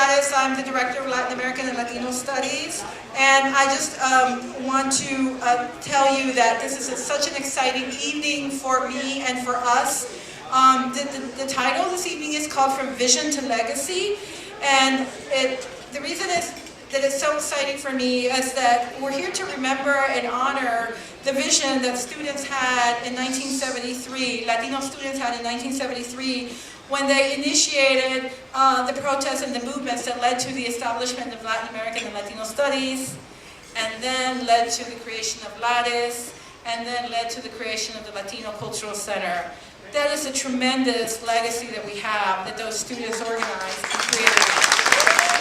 LALS. I'm the Director of Latin American and Latino Studies, and I just want to tell you that this is such an exciting evening for me and for us. The title this evening is called From Vision to Legacy, and the reason that it's so exciting for me is that we're here to remember and honor the vision that students had in 1973, Latino students had in 1973, when they initiated the protests and the movements that led to the establishment of Latin American and Latino Studies, and then led to the creation of LALS, and then led to the creation of the Latino Cultural Center. That is a tremendous legacy that we have, that those students organized and created.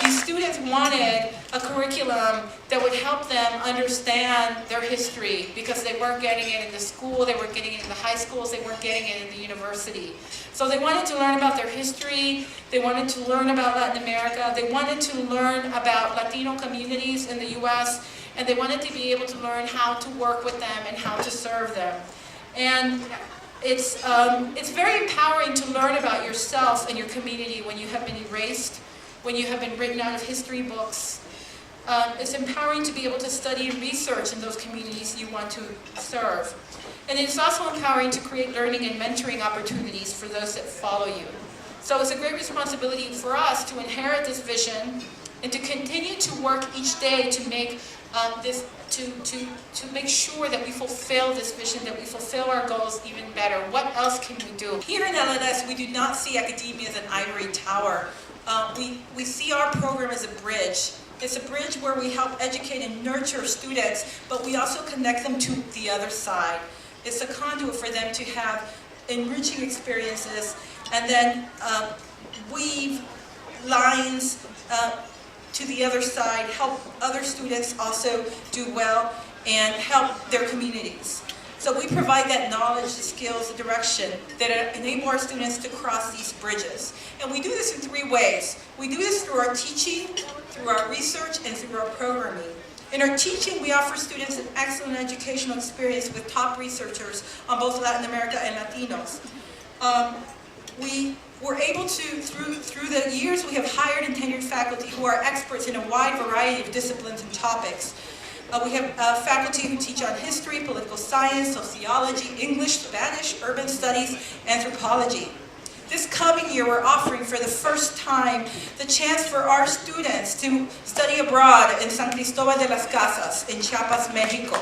These students wanted a curriculum that would help them understand their history, because they weren't getting it in the school, they weren't getting it in the high schools, they weren't getting it in the university. So they wanted to learn about their history, they wanted to learn about Latin America, they wanted to learn about Latino communities in the US, and they wanted to be able to learn how to work with them and how to serve them. And it's very empowering to learn about yourself and your community when you have been erased, when you have been written out of history books. It's empowering to be able to study and research in those communities you want to serve. And it's also empowering to create learning and mentoring opportunities for those that follow you. So it's a great responsibility for us to inherit this vision and to continue to work each day to make to make sure that we fulfill this vision, that we fulfill our goals even better. What else can we do? Here in LALS, we do not see academia as an ivory tower. We see our program as a bridge. It's a bridge where we help educate and nurture students, but we also connect them to the other side. It's a conduit for them to have enriching experiences and then weave lines to the other side, help other students also do well, and help their communities. So we provide that knowledge, the skills, the direction that enable our students to cross these bridges. And we do this in three ways. We do this through our teaching, through our research, and through our programming. In our teaching, we offer students an excellent educational experience with top researchers on both Latin America and Latinos. We were able to, through the years, we have hired and tenured faculty who are experts in a wide variety of disciplines and topics. We have faculty who teach on history, political science, sociology, English, Spanish, urban studies, anthropology. This coming year, we're offering for the first time the chance for our students to study abroad in San Cristobal de las Casas in Chiapas, Mexico.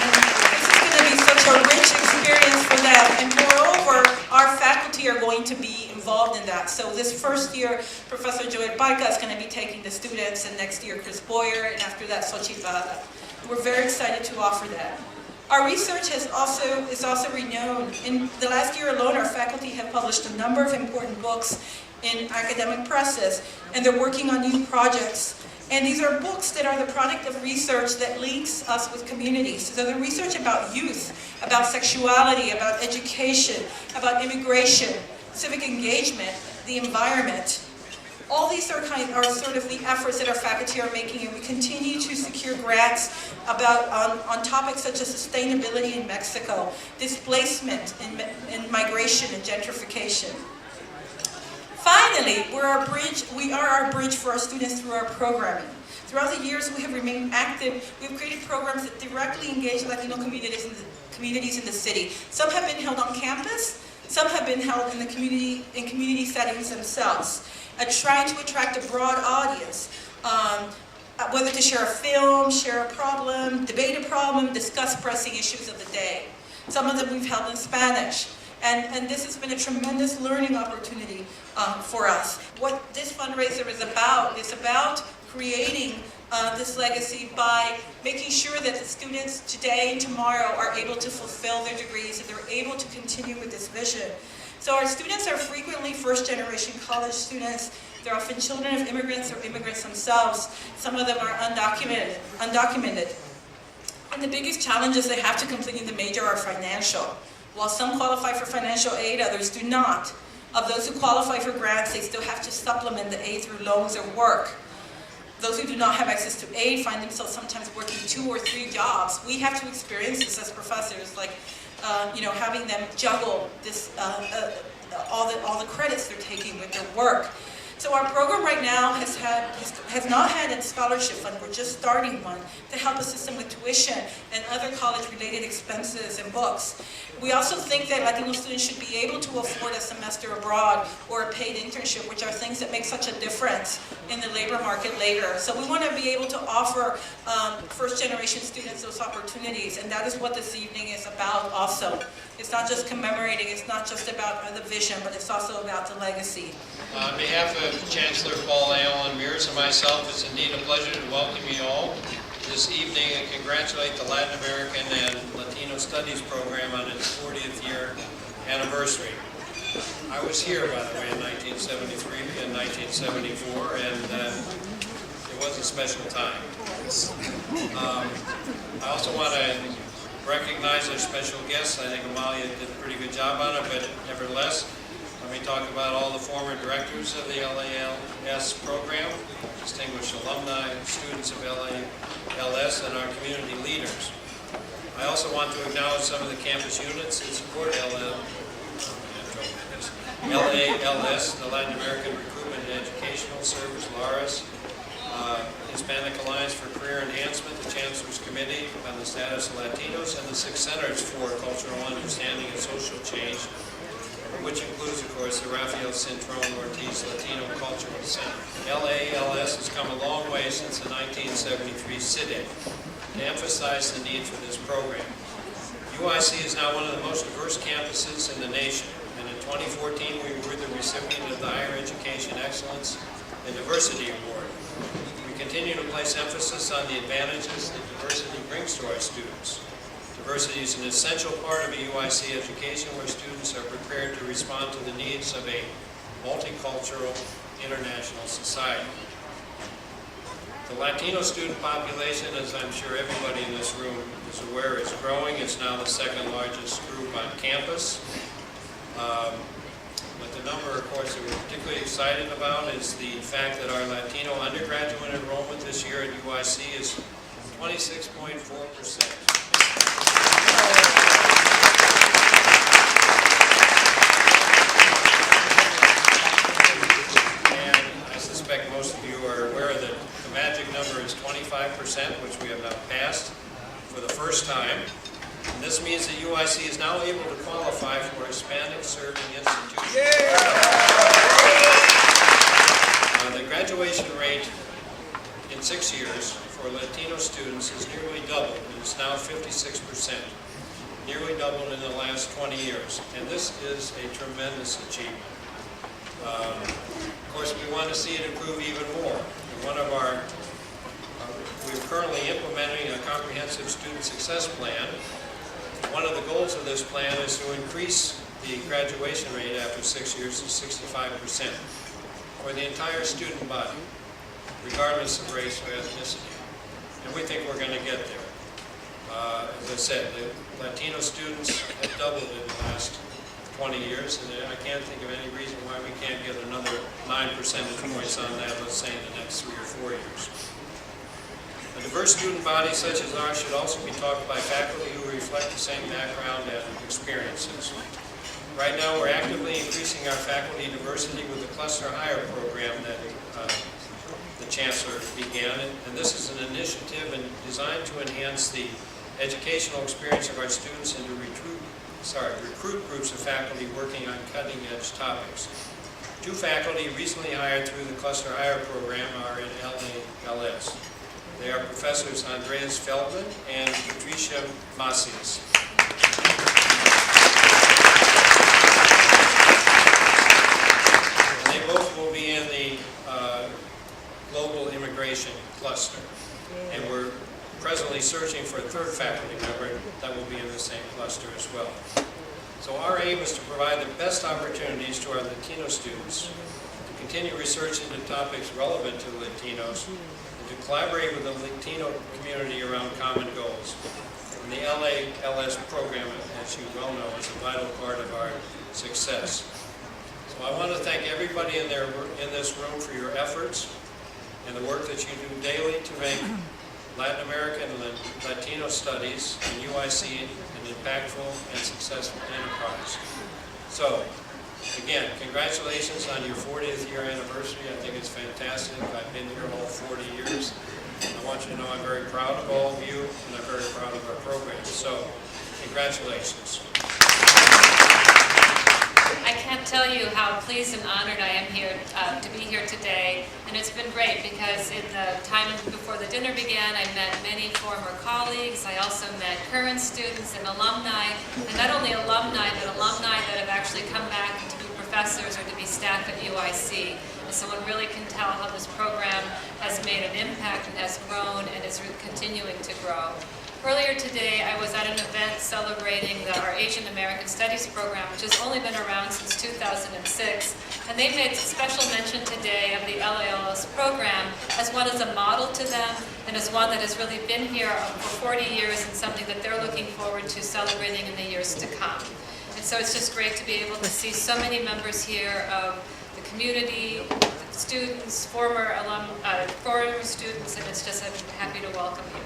And this is going to be such a rich experience for them, and moreover, our faculty are going to be involved in that. So this first year, Professor Joel Barca is going to be taking the students, and next year Chris Boyer, and after that Xochitl. We're very excited to offer that. Our research is also renowned. In the last year alone, our faculty have published a number of important books in academic presses, and they're working on new projects. And these are books that are the product of research that links us with communities. So the research about youth, about sexuality, about education, about immigration, civic engagement, the environment. All these are sort of the efforts that our faculty are making, and we continue to secure grants on topics such as sustainability in Mexico, displacement and migration and gentrification. Finally, we are our bridge for our students through our programming. Throughout the years, we have remained active. We've created programs that directly engage Latino communities in the city. Some have been held on campus, some have been held in community settings themselves, trying to attract a broad audience, whether to share a film, share a problem, debate a problem, discuss pressing issues of the day. Some of them we've held in Spanish. And this has been a tremendous learning opportunity for us. What this fundraiser is about creating this legacy by making sure that the students today and tomorrow are able to fulfill their degrees and they're able to continue with this vision. So our students are frequently first-generation college students. They're often children of immigrants or immigrants themselves. Some of them are undocumented. And the biggest challenges they have to completing the major are financial. While some qualify for financial aid, others do not. Of those who qualify for grants, they still have to supplement the aid through loans or work. Those who do not have access to aid find themselves sometimes working 2 or 3 jobs. We have to experience this as professors, like having them juggle this, all the credits they're taking with their work. So So our program right now has not had a scholarship fund. We're just starting one to help assist them with tuition and other college-related expenses and books. We also think that Latino students should be able to afford a semester abroad or a paid internship, which are things that make such a difference in the labor market later. So we want to be able to offer first-generation students those opportunities, and that is what this evening is about also. It's not just commemorating, it's not just about the vision, but it's also about the legacy. On behalf of Chancellor Paul A. Allen Mears and myself, it's indeed a pleasure to welcome you all this evening and congratulate the Latin American and Latino Studies program on its 40th year anniversary. I was here, by the way, in 1973 and 1974, and it was a special time. I also want to recognize our special guests. I think Amalia did a pretty good job on it, but nevertheless, let me talk about all the former directors of the LALS program, distinguished alumni, students of LALS, and our community leaders. I also want to acknowledge some of the campus units that support LALS, the Latin American Recruitment and Educational Service, LARS, Hispanic Alliance for Career Enhancement, the Chancellor's Committee on the Status of Latinos, and the 6 Centers for Cultural Understanding and Social Change, which includes, of course, the Rafael Cintrón Ortiz Latino Cultural Center. LALS has come a long way since the 1973 sit-in to emphasize the need for this program. UIC is now one of the most diverse campuses in the nation, and in 2014 we were the recipient of the Higher Education Excellence and Diversity Award. We continue to place emphasis on the advantages that diversity brings to our students. Diversity is an essential part of a UIC education where students are prepared to respond to the needs of a multicultural international society. The Latino student population, as I'm sure everybody in this room is aware, is growing. It's now the 2nd largest group on campus. But the number, of course, that we're particularly excited about is the fact that our Latino undergraduate enrollment this year at UIC is 26.4%. Most of you are aware that the magic number is 25%, which we have now passed for the first time. And this means that UIC is now able to qualify for Hispanic Serving Institution. The graduation rate in 6 years for Latino students is nearly doubled. It's now 56%, nearly doubled in the last 20 years. And this is a tremendous achievement. Of course, we want to see it improve even more. We're currently implementing a comprehensive student success plan. One of the goals of this plan is to increase the graduation rate after 6 years to 65% for the entire student body, regardless of race or ethnicity. And we think we're going to get there. As I said, the Latino students have doubled in the last 20 years, and I can't think of any reason why we can't get another 9 percentage points on that, let's say, in the next 3 or 4 years. A diverse student body such as ours should also be taught by faculty who reflect the same background and experiences. Right now, we're actively increasing our faculty diversity with the Cluster Hire program that the Chancellor began, and this is an initiative designed to enhance the educational experience of our students and to recruit groups of faculty working on cutting-edge topics. 2 faculty recently hired through the Cluster Hire program are in LALS. They are Professors Andreas Feldman and Patricia Macias. And they both will be in the Global Immigration Cluster. And we're presently searching for a 3rd faculty member that will be in the same cluster as well. So our aim is to provide the best opportunities to our Latino students to continue research into topics relevant to Latinos and to collaborate with the Latino community around common goals. And the LALS program, as you well know, is a vital part of our success. So I want to thank everybody in this room for your efforts and the work that you do daily to make Latin American and Latino Studies in UIC an impactful and successful enterprise. So, Again, congratulations on your 40th year anniversary. I think it's fantastic. I've been here all 40 years. I want you to know I'm very proud of all of you, and I'm very proud of our program. So, congratulations. I can't tell you how pleased and honored I am here to be here today, and it's been great because in the time before the dinner began, I met many former colleagues. I also met current students and alumni, and not only alumni, but alumni that have actually come back to be professors or to be staff at UIC. And so one really can tell how this program has made an impact and has grown and is continuing to grow. Earlier today, I was at an event celebrating our Asian American Studies program, which has only been around since 2006. And they made special mention today of the LALS program as one as a model to them and as one that has really been here for 40 years and something that they're looking forward to celebrating in the years to come. And so it's just great to be able to see so many members here of the community, students, former students, and it's just, I'm happy to welcome you.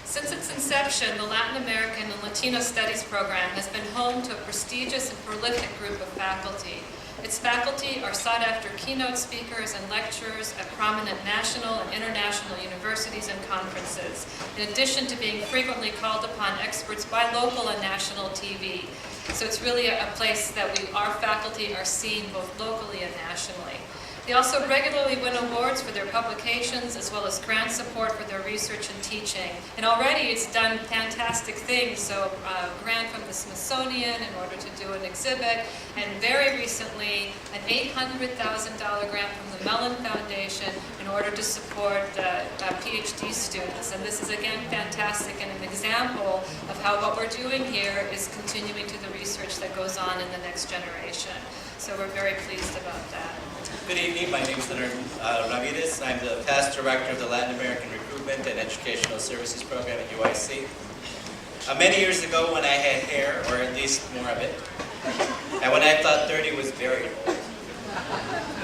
Since its inception, the Latin American and Latino Studies program has been home to a prestigious and prolific group of faculty. Its faculty are sought-after keynote speakers and lecturers at prominent national and international universities and conferences, in addition to being frequently called upon experts by local and national TV. So it's really a place that our faculty are seen both locally and nationally. They also regularly win awards for their publications as well as grant support for their research and teaching. And already it's done fantastic things. So a grant from the Smithsonian in order to do an exhibit, and very recently an $800,000 grant from the Mellon Foundation in order to support PhD students. And this is again fantastic and an example of how what we're doing here is continuing to the research that goes on in the next generation. So we're very pleased about that. Good evening, my name is Leonard Ramirez. I'm the past director of the Latin American Recruitment and Educational Services Program at UIC. Many years ago when I had hair, or at least more of it, and when I thought 30 was very old,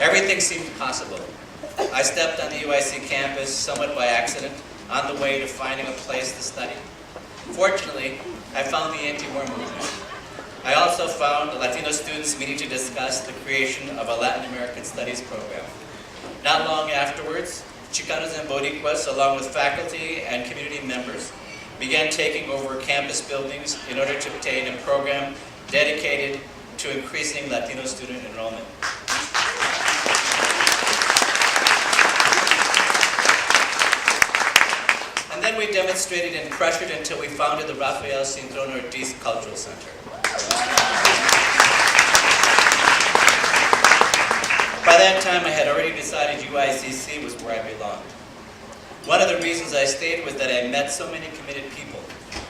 everything seemed possible. I stepped on the UIC campus somewhat by accident on the way to finding a place to study. Fortunately, I found the anti-war movement. I also found Latino students meeting to discuss the creation of a Latin American Studies program. Not long afterwards, Chicanos and Boricuas, along with faculty and community members, began taking over campus buildings in order to obtain a program dedicated to increasing Latino student enrollment. And then we demonstrated and crushed it until we founded the Rafael Cintron Ortiz Cultural Center. By that time, I had already decided UICC was where I belonged. One of the reasons I stayed was that I met so many committed people.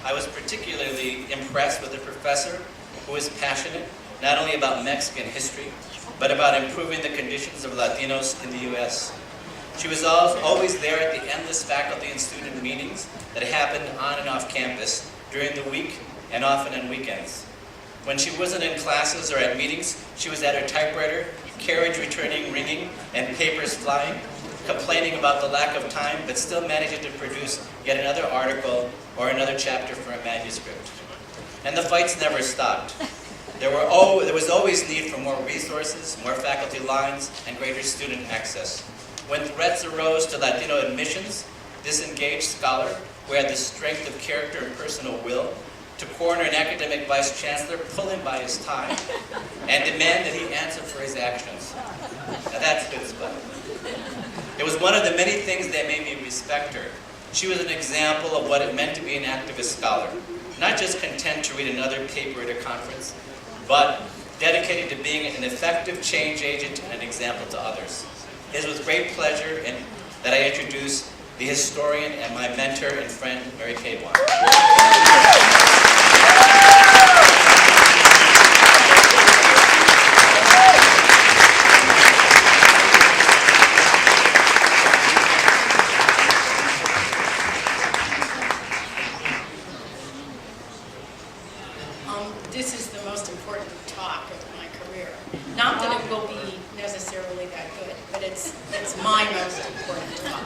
I was particularly impressed with a professor who was passionate not only about Mexican history, but about improving the conditions of Latinos in the U.S. She was always there at the endless faculty and student meetings that happened on and off campus during the week and often on weekends. When she wasn't in classes or at meetings, she was at her typewriter, carriage returning, ringing, and papers flying, complaining about the lack of time, but still managing to produce yet another article or another chapter for a manuscript. And the fights never stopped. There was always need for more resources, more faculty lines, and greater student access. When threats arose to Latino admissions, this engaged scholar, who had the strength of character and personal will, to corner an academic vice chancellor, pull him by his tie, and demand that he answer for his actions. Now that's chutzpah. It was one of the many things that made me respect her. She was an example of what it meant to be an activist scholar, not just content to read another paper at a conference, but dedicated to being an effective change agent and an example to others. It is with great pleasure that I introduce the historian and my mentor and friend, Mary Kay Warren. This is the most important talk of my career. Not that it will be necessarily that good, but it's my most important talk.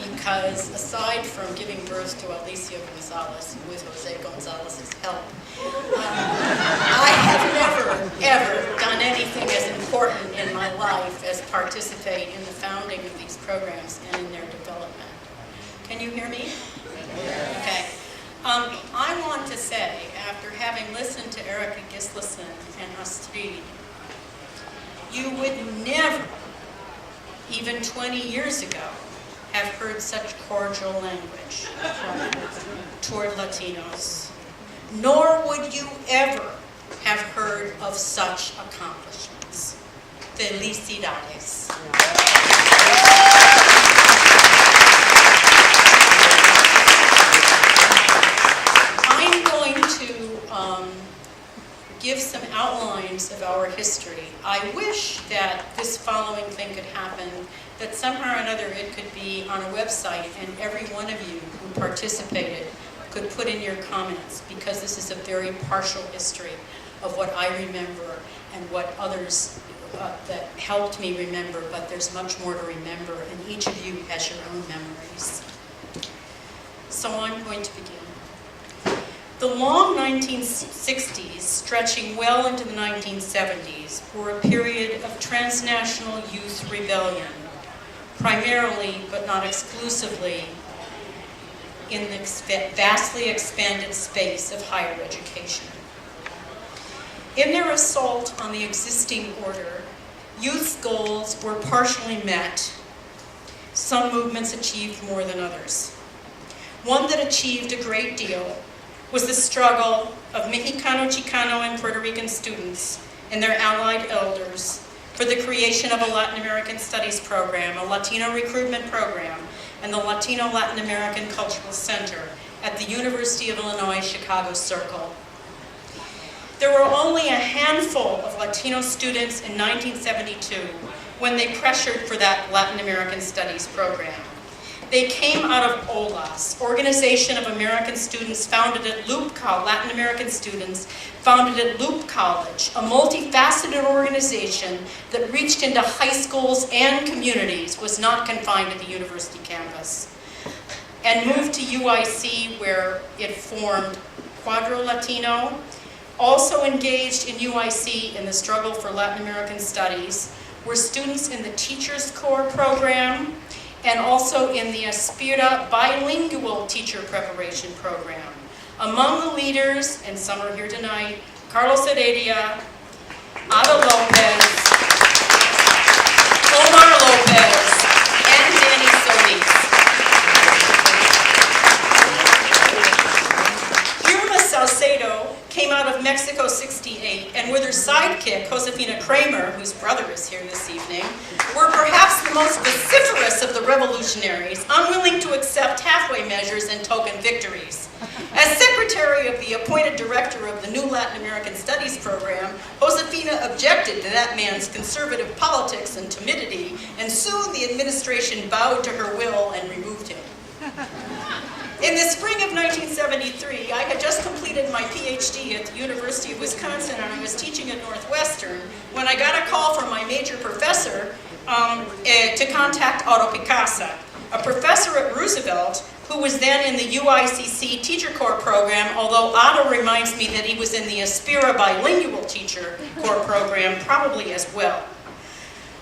Because aside from giving birth to Alicia Gonzalez, with Jose Gonzalez's help, I have never, ever done anything as important in my life as participate in the founding of these programs and in their development. Can you hear me? Okay. I want to say, after having listened to Erica Gislason and Astrid, you would never, even 20 years ago, have heard such cordial language toward Latinos, nor would you ever have heard of such accomplishments. Felicidades. I'm going to give some outlines of our history. I wish that this following thing could happen, that somehow or another it could be on a website and every one of you who participated could put in your comments, because this is a very partial history of what I remember and what others that helped me remember, but there's much more to remember, and each of you has your own memories. So I'm going to begin. The long 1960s, stretching well into the 1970s, were a period of transnational youth rebellion, primarily, but not exclusively, in the vastly expanded space of higher education. In their assault on the existing order, youth's goals were partially met. Some movements achieved more than others. One that achieved a great deal was the struggle of Mexicano, Chicano, and Puerto Rican students and their allied elders for the creation of a Latin American Studies program, a Latino recruitment program, and the Latino Latin American Cultural Center at the University of Illinois Chicago Circle. There were only a handful of Latino students in 1972 when they pressured for that Latin American Studies program. They came out of LALS, Organization of American Students founded at Loop College, Latin American students founded at Loop College, a multifaceted organization that reached into high schools and communities, was not confined to the university campus, and moved to UIC, where it formed Quadro Latino. Also engaged in UIC in the struggle for Latin American Studies were students in the Teachers Corps program, and also in the Aspira bilingual teacher preparation program. Among the leaders, and some are here tonight, Carlos Heredia, Ada Lopez, Omar Lopez, and Danny Solis. Irma Salcedo came out of Mexico 68, and with her sidekick, Josefina Kramer, whose brother is here this evening, were perhaps the most vociferous of the revolutionaries, unwilling to accept halfway measures and token victories. As secretary of the appointed director of the new Latin American Studies program, Josefina objected to that man's conservative politics and timidity, and soon the administration bowed to her will and removed him. In the spring of 1973, I had just completed my PhD at the University of Wisconsin, and I was teaching at Northwestern when I got a call from my major professor to contact Otto Picasa, a professor at Roosevelt who was then in the UICC Teacher Corps program, although Otto reminds me that he was in the Aspira bilingual Teacher Corps program probably as well.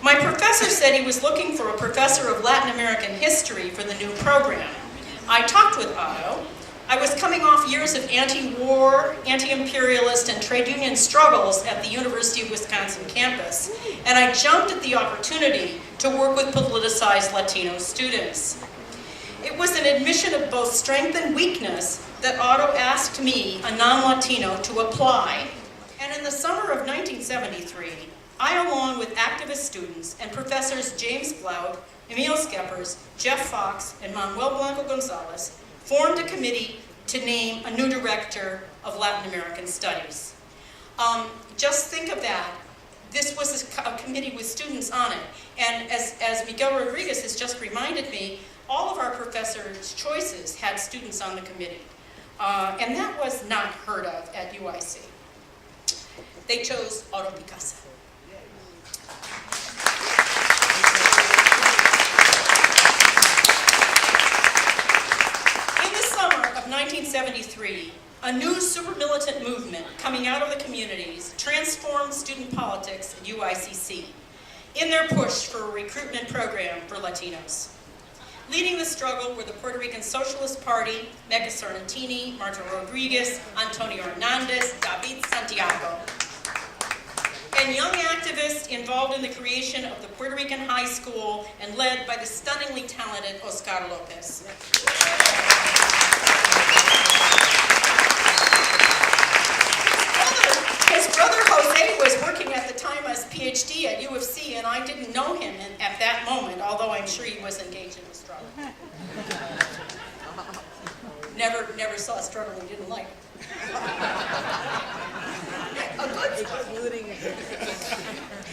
My professor said he was looking for a professor of Latin American history for the new program. I talked with Otto. I was coming off years of anti-war, anti-imperialist, and trade union struggles at the University of Wisconsin campus, and I jumped at the opportunity to work with politicized Latino students. It was an admission of both strength and weakness that Otto asked me, a non-Latino, to apply. And in the summer of 1973, I, along with activist students and professors James Blount, Emil Skeppers, Jeff Fox, and Manuel Blanco Gonzalez, formed a committee to name a new director of Latin American Studies. Just think of that. This was a committee with students on it. And as Miguel Rodriguez has just reminded me, all of our professors' choices had students on the committee. And that was not heard of at UIC. They chose Otto Picasa. In the summer of 1973, 1973, a new super militant movement coming out of the communities transformed student politics at UICC in their push for a recruitment program for Latinos. Leading the struggle were the Puerto Rican Socialist Party, Mega Sorrentini, Marta Rodriguez, Antonio Hernandez, David Santiago, and young activists involved in the creation of the Puerto Rican High School and led by the stunningly talented Oscar Lopez. His brother Jose was working at the time as PhD at U of C, and I didn't know him at that moment, although I'm sure he was engaged in the struggle. Never saw a struggle he didn't like.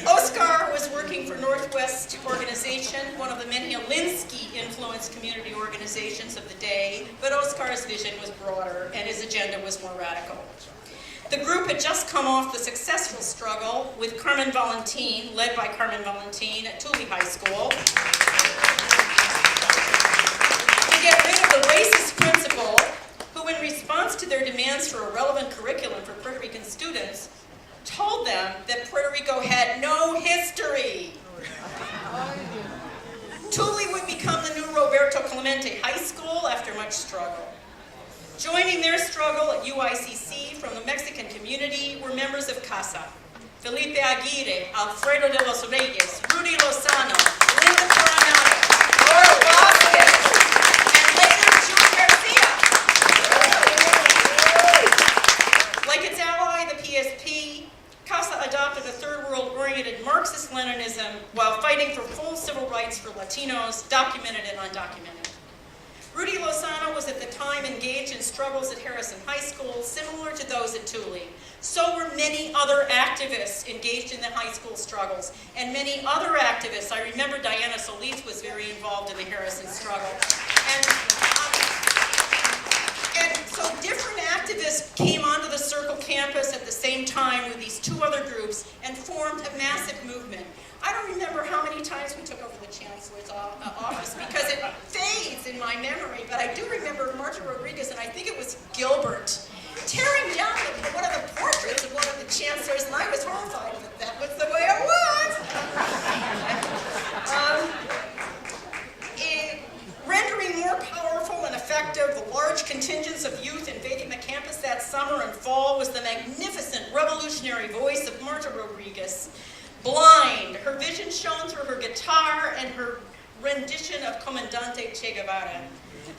Oscar was working for Northwest Organization, one of the many Alinsky-influenced community organizations of the day, but Oscar's vision was broader and his agenda was more radical. The group had just come off the successful struggle with Carmen Valentin, led by Carmen Valentin at Tule High School, to get rid of the racist principal who, in response to their demands for a relevant curriculum for Puerto Rican students, told them that Puerto Rico had no history. Tule would become the new Roberto Clemente High School after much struggle. Joining their struggle at UICC from the Mexican community were members of CASA: Felipe Aguirre, Alfredo de los Reyes, Rudy Lozano, Linda Coronado, Laura Vasquez, and later Julie Garcia. Like its ally, the PSP, CASA adopted a third world-oriented Marxist-Leninism while fighting for full civil rights for Latinos, documented and undocumented. Rudy Lozano was at the time engaged in struggles at Harrison High School, similar to those at Tule. So were many other activists engaged in the high school struggles, and many other activists. I remember Diana Solis was very involved in the Harrison struggle. And so different activists came onto the Circle campus at the same time with these two other groups and formed a massive movement. I don't remember how many times we took over the Chancellor's office because it fades in my memory, but I do remember Marta Rodriguez, and I think it was Gilbert, tearing down one of the portraits of one of the chancellors, and I was horrified that that was the way it was. Rendering more powerful and effective the large contingents of youth invading the campus that summer and fall was the magnificent revolutionary voice of Marta Rodriguez. Blind, her vision shone through her guitar and her rendition of Comandante Che Guevara.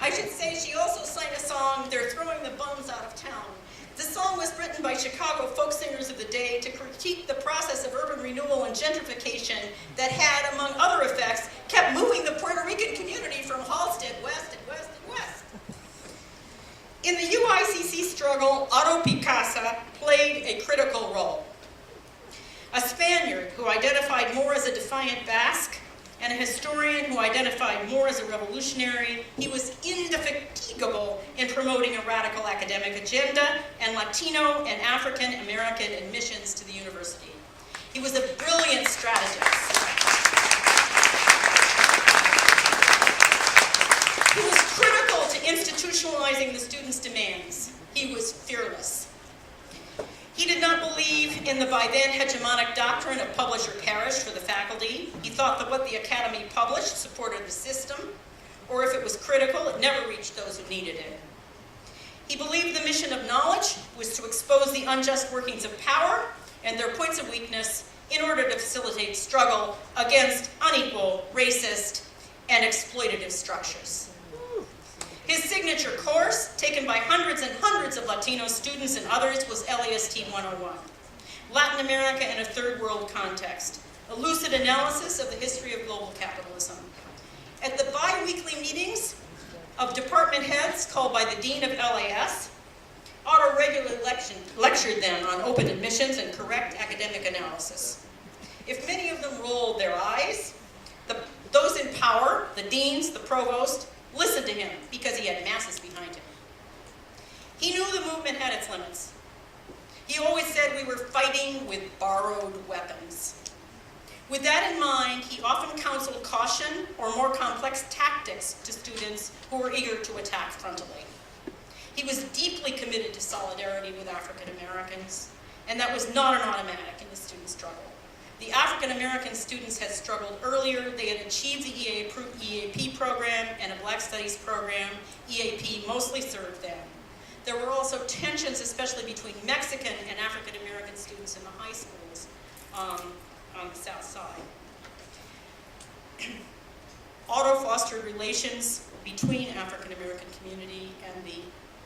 I should say she also sang a song, They're Throwing the Bums Out of Town. The song was written by Chicago folk singers of the day to critique the process of urban renewal and gentrification that had, among other effects, kept moving the Puerto Rican community from Halstead west and west and west. In the UICC struggle, Otto Picasa played a critical role. A Spaniard who identified more as a defiant Basque, and a historian who identified more as a revolutionary, he was indefatigable in promoting a radical academic agenda and Latino and African American admissions to the university. He was a brilliant strategist. He was critical to institutionalizing the students' demands. He was fearless. He did not believe in the by then hegemonic doctrine of publish or perish for the faculty. He thought that what the academy published supported the system, or if it was critical, it never reached those who needed it. He believed the mission of knowledge was to expose the unjust workings of power and their points of weakness in order to facilitate struggle against unequal, racist, and exploitative structures. His signature course, taken by hundreds and hundreds of Latino students and others, was LAST 101, Latin America in a Third World Context, a lucid analysis of the history of global capitalism. At the bi-weekly meetings of department heads called by the Dean of LAS, Otto regularly lectured them on open admissions and correct academic analysis. If many of them rolled their eyes, those in power, the deans, the provost, listened to him because he had masses behind him. He knew the movement had its limits. He always said we were fighting with borrowed weapons. With that in mind, he often counseled caution or more complex tactics to students who were eager to attack frontally. He was deeply committed to solidarity with African Americans, and that was not an automatic in the student struggle. The African American students had struggled earlier. They had achieved the EAP program and a Black Studies program. EAP mostly served them. There were also tensions, especially between Mexican and African American students in the high schools on the South Side. Otto fostered relations between African American community and the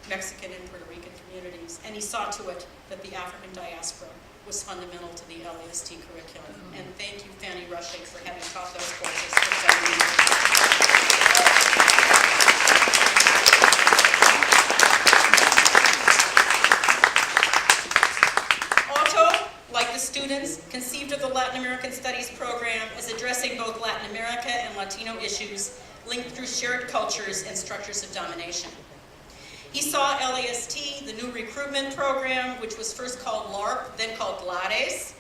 Mexican and Puerto Rican communities, and he saw to it that the African diaspora was fundamental to the LAST curriculum. And thank you, Fanny Rushing, for having taught those courses for 7 years. Otto, like the students, conceived of the Latin American Studies program as addressing both Latin America and Latino issues linked through shared cultures and structures of domination. He saw LAST, the new recruitment program, which was first called LARP, then called LALS,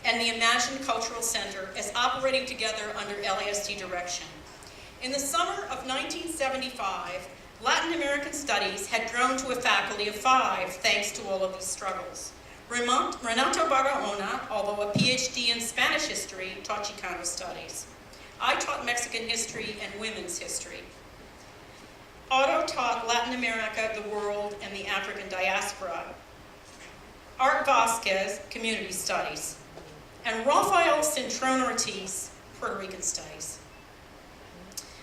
and the Imagine Cultural Center as operating together under LAST direction. In the summer of 1975, Latin American Studies had grown to a faculty of 5 thanks to all of these struggles. Renato Barahona, although a PhD in Spanish history, taught Chicano studies. I taught Mexican history and women's history. Otto taught Latin America, the world, and the African diaspora. Art Vasquez, community studies. And Rafael Cintrón Ortiz, Puerto Rican studies.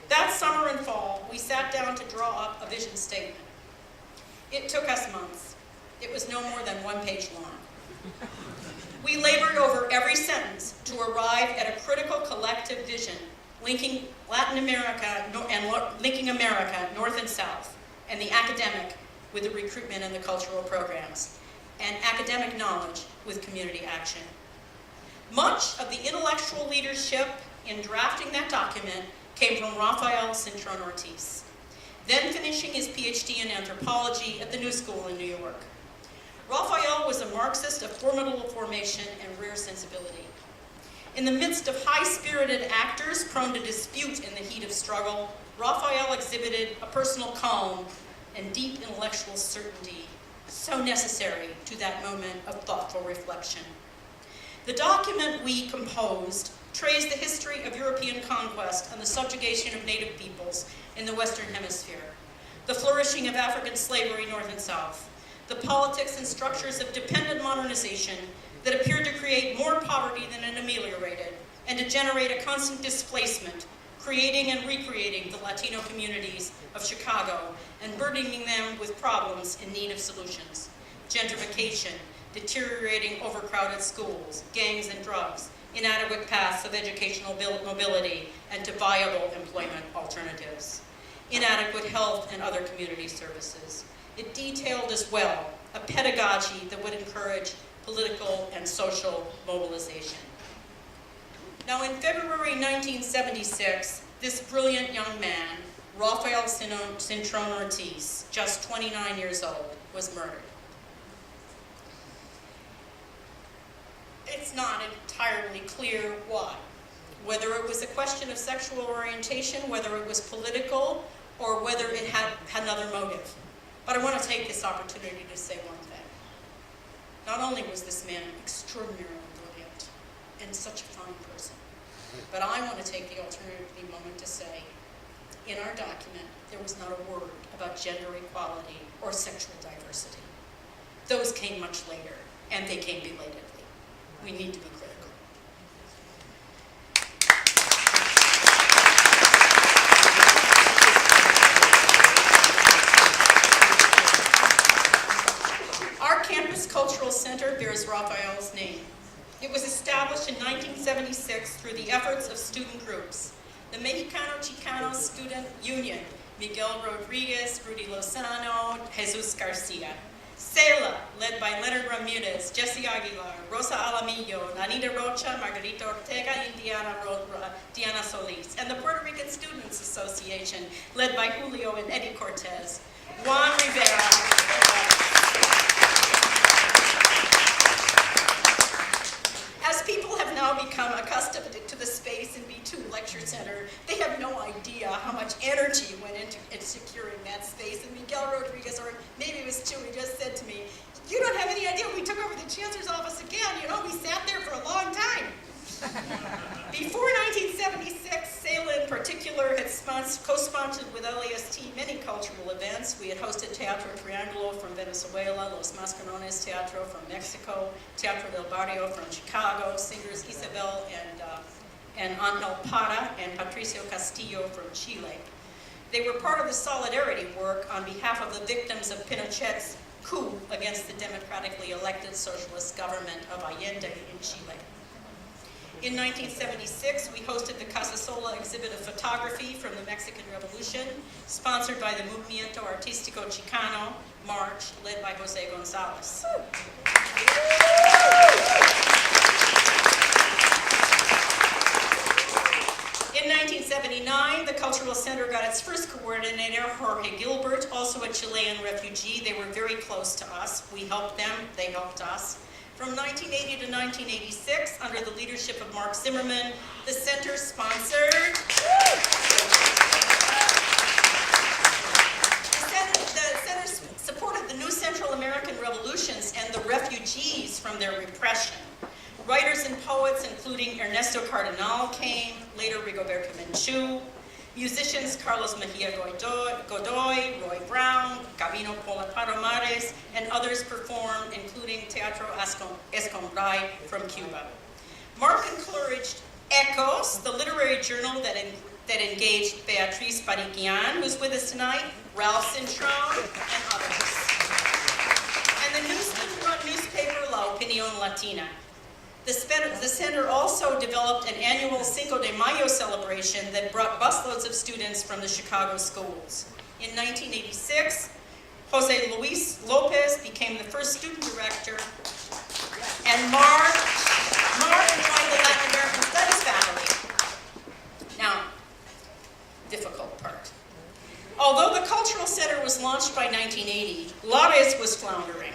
That summer and fall, we sat down to draw up a vision statement. It took us months. It was no more than 1 page long. We labored over every sentence to arrive at a critical collective vision linking Latin America and linking America, North and South, and the academic with the recruitment and the cultural programs, and academic knowledge with community action. Much of the intellectual leadership in drafting that document came from Rafael Cintrón Ortiz, then finishing his PhD in anthropology at the New School in New York. Rafael was a Marxist of formidable formation and rare sensibility. In the midst of high-spirited actors prone to dispute in the heat of struggle, Rafael exhibited a personal calm and deep intellectual certainty, so necessary to that moment of thoughtful reflection. The document we composed traced the history of European conquest and the subjugation of native peoples in the Western Hemisphere, the flourishing of African slavery north and south, the politics and structures of dependent modernization that appeared to create more poverty than it ameliorated, and to generate a constant displacement, creating and recreating the Latino communities of Chicago and burdening them with problems in need of solutions. Gentrification, deteriorating overcrowded schools, gangs and drugs, inadequate paths of educational mobility and to viable employment alternatives, inadequate health and other community services. It detailed as well a pedagogy that would encourage political and social mobilization. Now in February 1976, this brilliant young man, Rafael Cintrón Ortiz, just 29 years old, was murdered. It's not entirely clear why. Whether it was a question of sexual orientation, whether it was political, or whether it had another motive. But I want to take this opportunity to say one thing. Not only was this man extraordinarily brilliant and such a fine person, but I want to take the alternative moment to say, in our document, there was not a word about gender equality or sexual diversity. Those came much later, and they came belatedly. We need to be critical. Our campus cultural center bears Rafael's name. It was established in 1976 through the efforts of student groups. The Mexicano-Chicano Student Union, Miguel Rodriguez, Rudy Lozano, Jesus Garcia. CELA, led by Leonard Ramirez, Jesse Aguilar, Rosa Alamillo, Anita Rocha, Margarita Ortega, and Diana Solis. And the Puerto Rican Students Association, led by Julio and Eddie Cortez. Juan Rivera. As people have now become accustomed to the space in B2 lecture Lecture Center. They have no idea how much energy went into securing that space. And Miguel Rodriguez, or maybe it was Chewy, just said to me, "You don't have any idea, we took over the Chancellor's office again. You know, we sat there for a long time." Before 1976, SALA in particular had co-sponsored with LAST many cultural events. We had hosted Teatro Triangulo from Venezuela, Los Mascarones Teatro from Mexico, Teatro del Barrio from Chicago, singers Isabel and Angel Parra and Patricio Castillo from Chile. They were part of the solidarity work on behalf of the victims of Pinochet's coup against the democratically elected socialist government of Allende in Chile. In 1976, we hosted the Casasola exhibit of photography from the Mexican Revolution, sponsored by the Movimiento Artístico Chicano March, led by Jose Gonzalez. In 1979, the Cultural Center got its first coordinator, Jorge Gilbert, also a Chilean refugee. They were very close to us. We helped them, they helped us. From 1980 to 1986, under the leadership of Mark Zimmerman, the center sponsored. The center supported the new Central American revolutions and the refugees from their repression. Writers and poets, including Ernesto Cardenal, came, later Rigoberto Menchú. Musicians Carlos Mejia Godoy, Roy Brown, Gabino Palomares, and others performed, including Teatro Escombray from Cuba. Mark encouraged Ecos, the literary journal that engaged Beatriz Pariquian, who's with us tonight, Ralph Cintron, and others. And the student-run newspaper La Opinión Latina. The center also developed an annual Cinco de Mayo celebration that brought busloads of students from the Chicago schools. In 1986, Jose Luis Lopez became the first student director, and Mark joined the Latin American Studies faculty. Now, difficult part. Although the Cultural Center was launched by 1980, LALS was floundering.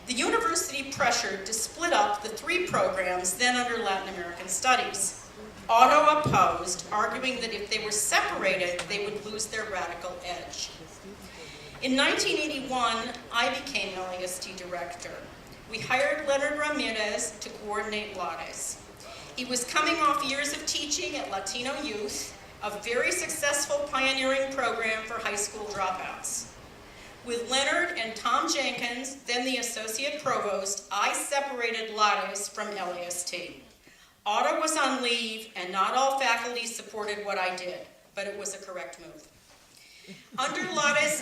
The university pressured to split up the three programs then under Latin American Studies. Otto opposed, arguing that if they were separated, they would lose their radical edge. In 1981, I became LAST director. We hired Leonard Ramirez to coordinate LALS. He was coming off years of teaching at Latino Youth, a very successful pioneering program for high school dropouts. With Leonard and Tom Jenkins, then the associate provost, I separated LALS from LAST. Otto was on leave, and not all faculty supported what I did, but it was a correct move. Under LALS,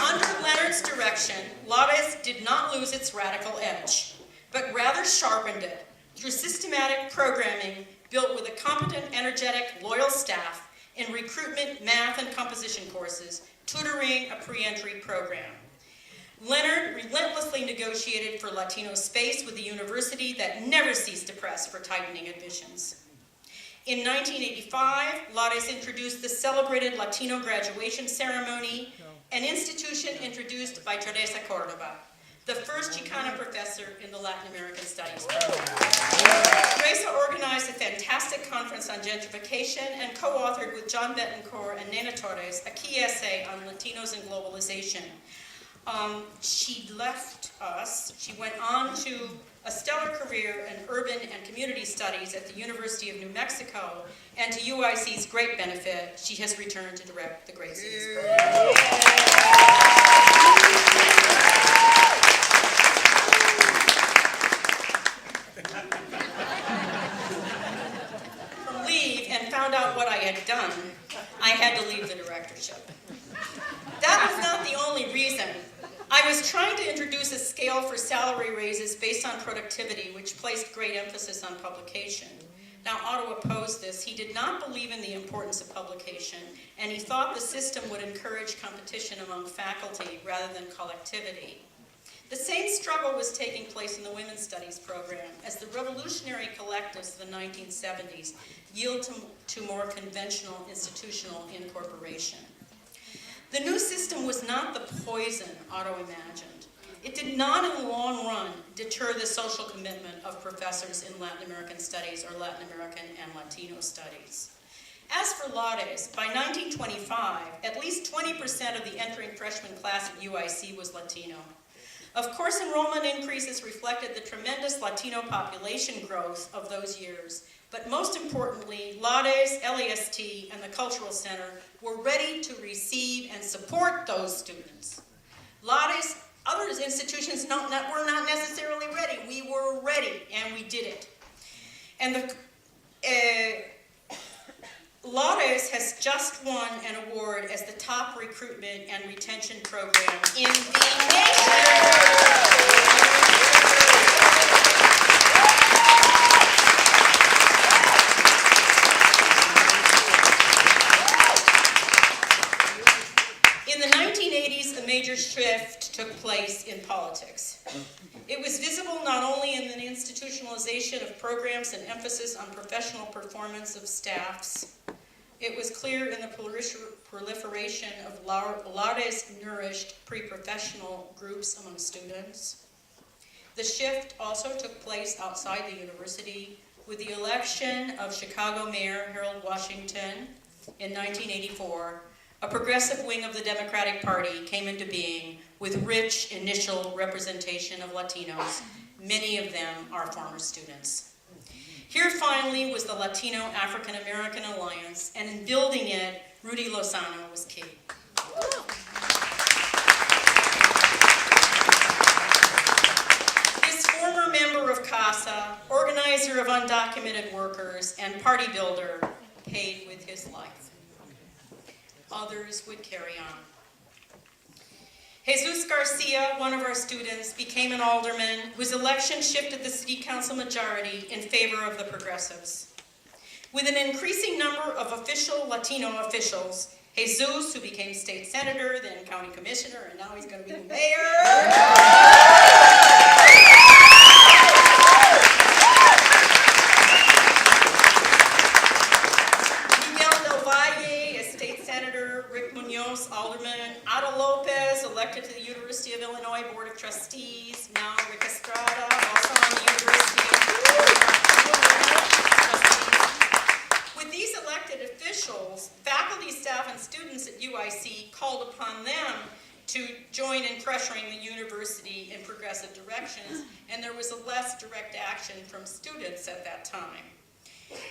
under Leonard's direction, LALS did not lose its radical edge, but rather sharpened it through systematic programming built with a competent, energetic, loyal staff, in recruitment, math, and composition courses, tutoring, a pre-entry program. Leonard relentlessly negotiated for Latino space with the university that never ceased to press for tightening admissions. In 1985, LALS introduced the celebrated Latino graduation ceremony, an institution introduced by Teresa Cordova, the first Chicana professor in the Latin American Studies program. Teresa organized a fantastic conference on gentrification and co-authored with John Betancourt and Nena Torres a key essay on Latinos and globalization. She left us. She went on to a stellar career in urban and community studies at the University of New Mexico, and to UIC's great benefit, she has returned to direct the Great Cities program. From leave and found out what I had done, I had to leave the directorship. That was not the only reason. I was trying to introduce a scale for salary raises based on productivity, which placed great emphasis on publication. Now, Otto opposed this. He did not believe in the importance of publication, and he thought the system would encourage competition among faculty rather than collectivity. The same struggle was taking place in the Women's Studies program as the revolutionary collectives of the 1970s yielded to more conventional institutional incorporation. The new system was not the poison Otto imagined. It did not in the long run deter the social commitment of professors in Latin American studies or Latin American and Latino studies. As for LALS, by 1925, at least 20% of the entering freshman class at UIC was Latino. Of course, enrollment increases reflected the tremendous Latino population growth of those years, but most importantly, LALS, LAST, and the Cultural Center were ready to receive and support those students. LALS, other institutions were not necessarily ready. We were ready, and we did it. And the LALS has just won an award as the top recruitment and retention program in the nation. In the 1980s, a major shift took place in politics. It was visible not only in the institutionalization of programs and emphasis on professional performance of staffs. It was clear in the proliferation of LALS-nourished pre-professional groups among students. The shift also took place outside the university with the election of Chicago Mayor Harold Washington in 1984. A progressive wing of the Democratic Party came into being with rich initial representation of Latinos. Many of them are former students. Here finally was the Latino African American Alliance, and in building it, Rudy Lozano was key. This former member of CASA, organizer of undocumented workers, and party builder, paid with his life. Others would carry on. Jesus Garcia, one of our students, became an alderman whose election shifted the city council majority in favor of the progressives. With an increasing number of official Latino officials, Jesus, who became state senator, then county commissioner, and now he's going to be the mayor. Alderman Ada Lopez, elected to the University of Illinois Board of Trustees, now Rick Estrada, also on the University of Trustees. With these elected officials, faculty, staff, and students at UIC called upon them to join in pressuring the university in progressive directions, and there was a less direct action from students at that time.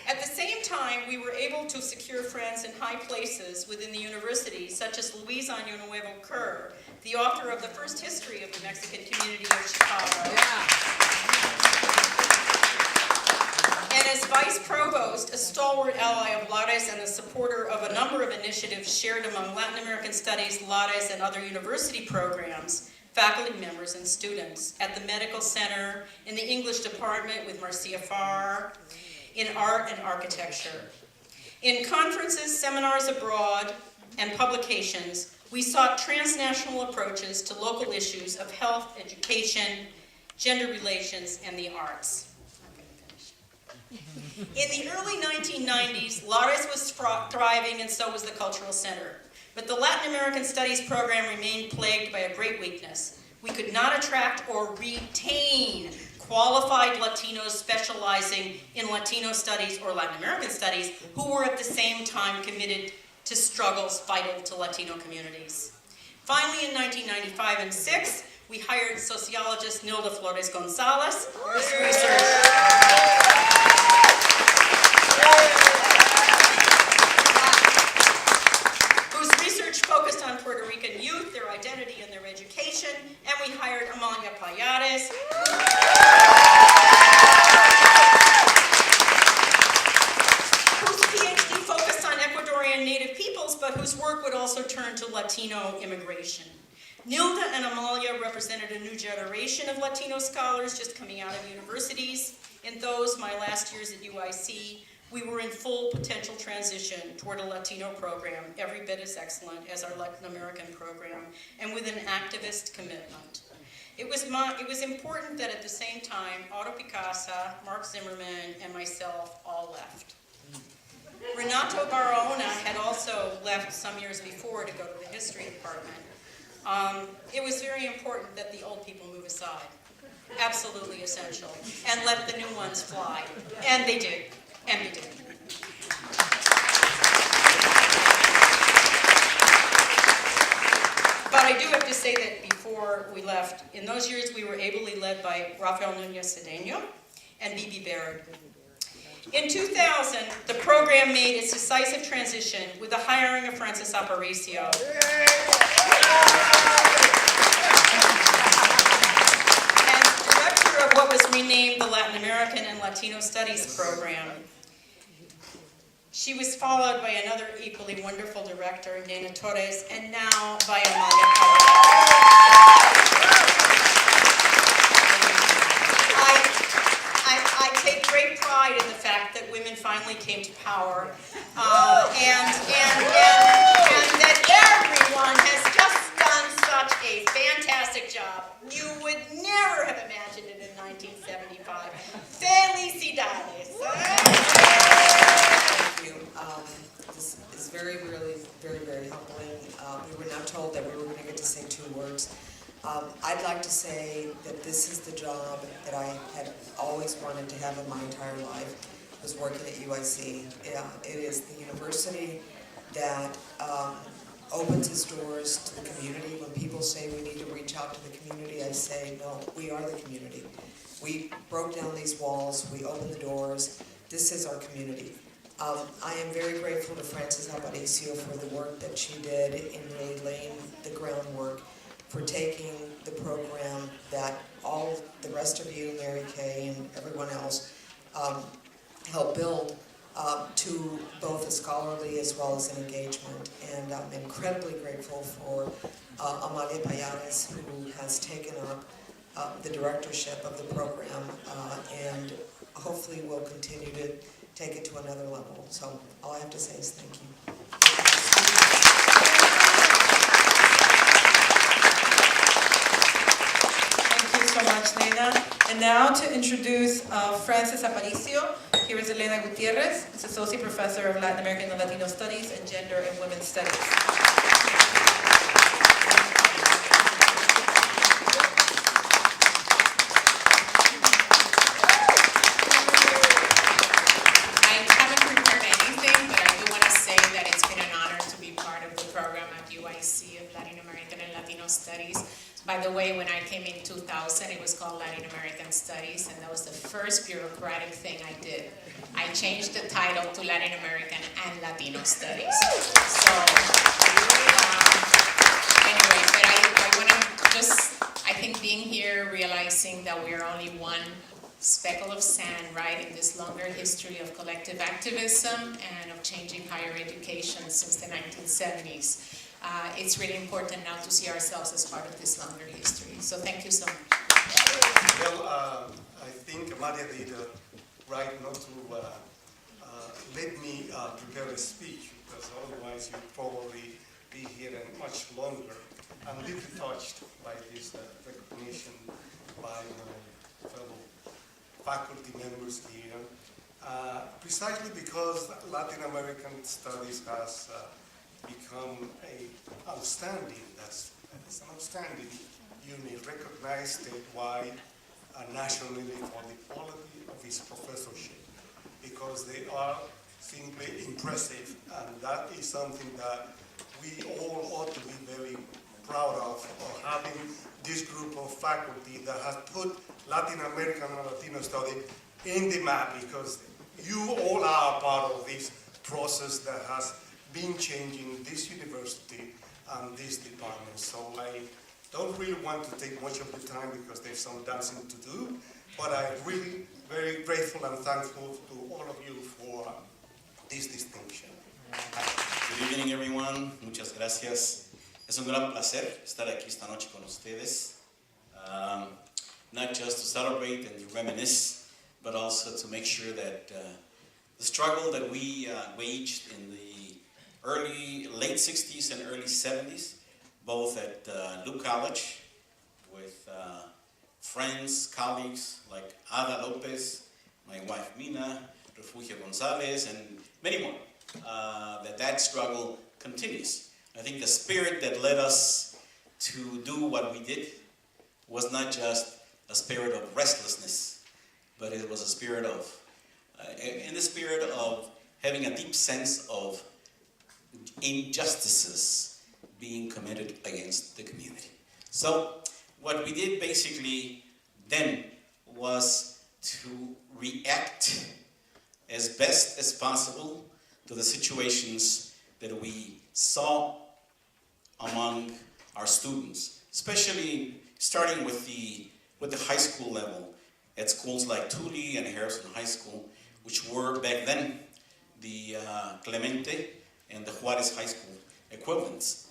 At the same time, we were able to secure friends in high places within the university, such as Luis Año Nuevo Kerr, the author of the first history of the Mexican community of Chicago. Yeah. And as vice provost, a stalwart ally of LALS and a supporter of a number of initiatives shared among Latin American studies, LALS, and other university programs, faculty members and students, at the medical center, in the English department with Marcia Farr, in art and architecture. In conferences, seminars abroad, and publications, we sought transnational approaches to local issues of health, education, gender relations, and the arts. In the early 1990s, LALS was thriving and so was the Cultural Center. But the Latin American Studies program remained plagued by a great weakness. We could not attract or retain qualified Latinos specializing in Latino studies or Latin American studies who were at the same time committed to struggles vital to Latino communities. Finally, in 1995 and 6, we hired sociologist Nilda Flores Gonzalez, whose research focused on Puerto Rican youth, their identity and their education, and we hired Amalia Payares, whose PhD focused on Ecuadorian native peoples, but whose work would also turn to Latino immigration. Nilda and Amalia represented a new generation of Latino scholars just coming out of universities. In those, my last years at UIC, we were in full potential transition toward a Latino program, every bit as excellent as our Latin American program, and with an activist commitment. It was important that at the same time, Otto Picasa, Mark Zimmerman, and myself all left. Renato Barahona had also left some years before to go to the history department. it was very important that the old people move aside. Absolutely essential. And let the new ones fly. And they did. And they did. But I do have to say that before we left, in those years we were ably led by Rafael Nunez Cedeno and Bibi Baird. In 2000, the program made its decisive transition with the hiring of Francis Aparicio. As director of what was renamed the Latin American and Latino Studies program. She was followed by another equally wonderful director, Nena Torres, and now by Amalia I take great pride in the fact that women finally came to power, and that everyone has just done such a fantastic job. You would never have imagined it in 1975. Felicidades! This is very humbling. We were now told that we were going to get to say 2 words. I'd like to say that this is the job that I had always wanted to have in my entire life, was working at UIC. It is the university that opens its doors to the community. When people say we need to reach out to the community, I say, no, we are the community. We broke down these walls, we opened the doors. This is our community. I am very grateful to Frances Aparicio for the work that she did in really laying the groundwork for taking the program that all the rest of you, Mary Kay, and everyone else helped build to both a scholarly as well as an engagement. And I'm incredibly grateful for Amalia Payares, who has taken up the directorship of the program and hopefully will continue to take it to another level. So all I have to say is thank you. Thank you so much, Nena. And now to introduce Francis Aparicio. Here is Elena Gutierrez, who's Associate Professor of Latin American and Latino Studies and Gender and Women's Studies. Studies. By the way, when I came in 2000, it was called Latin American Studies, and that was the first bureaucratic thing I did. I changed the title to Latin American and Latino Studies. So, anyway, but I want to just, I think being here, realizing that we are only one speckle of sand, right, in this longer history of collective activism and of changing higher education since the 1970s. It's really important now to see ourselves as part of this longer history. So thank you so much. Well, I think Amalia did right not to let me prepare a speech, because otherwise you'd probably be here much longer. I'm deeply touched by this recognition by my fellow faculty members here, precisely because Latin American Studies has become an outstanding unit, recognized statewide and nationally for the quality of its professorship, because they are simply impressive, and that is something that we all ought to be very proud of having this group of faculty that has put Latin American and Latino study in the map, because you all are part of this process that has been changing this university and this department. So I don't really want to take much of the time because there's some dancing to do, but I'm really very grateful and thankful to all of you for this distinction. Good evening, everyone. Muchas gracias. Es un gran placer estar aquí esta noche con ustedes. Not just to celebrate and to reminisce, but also to make sure that the struggle that we waged in the late 60s and early 70s, both at Luke College with friends, colleagues like Ada Lopez, my wife Mina, Refugio Gonzalez, and many more, that struggle continues. I think the spirit that led us to do what we did was not just a spirit of restlessness, but it was a spirit of, in the spirit of having a deep sense of injustices being committed against the community. So what we did basically then was to react as best as possible to the situations that we saw among our students, especially starting with the high school level at schools like Thule and Harrison High School, which were back then the Clemente and the Juarez High School equivalents,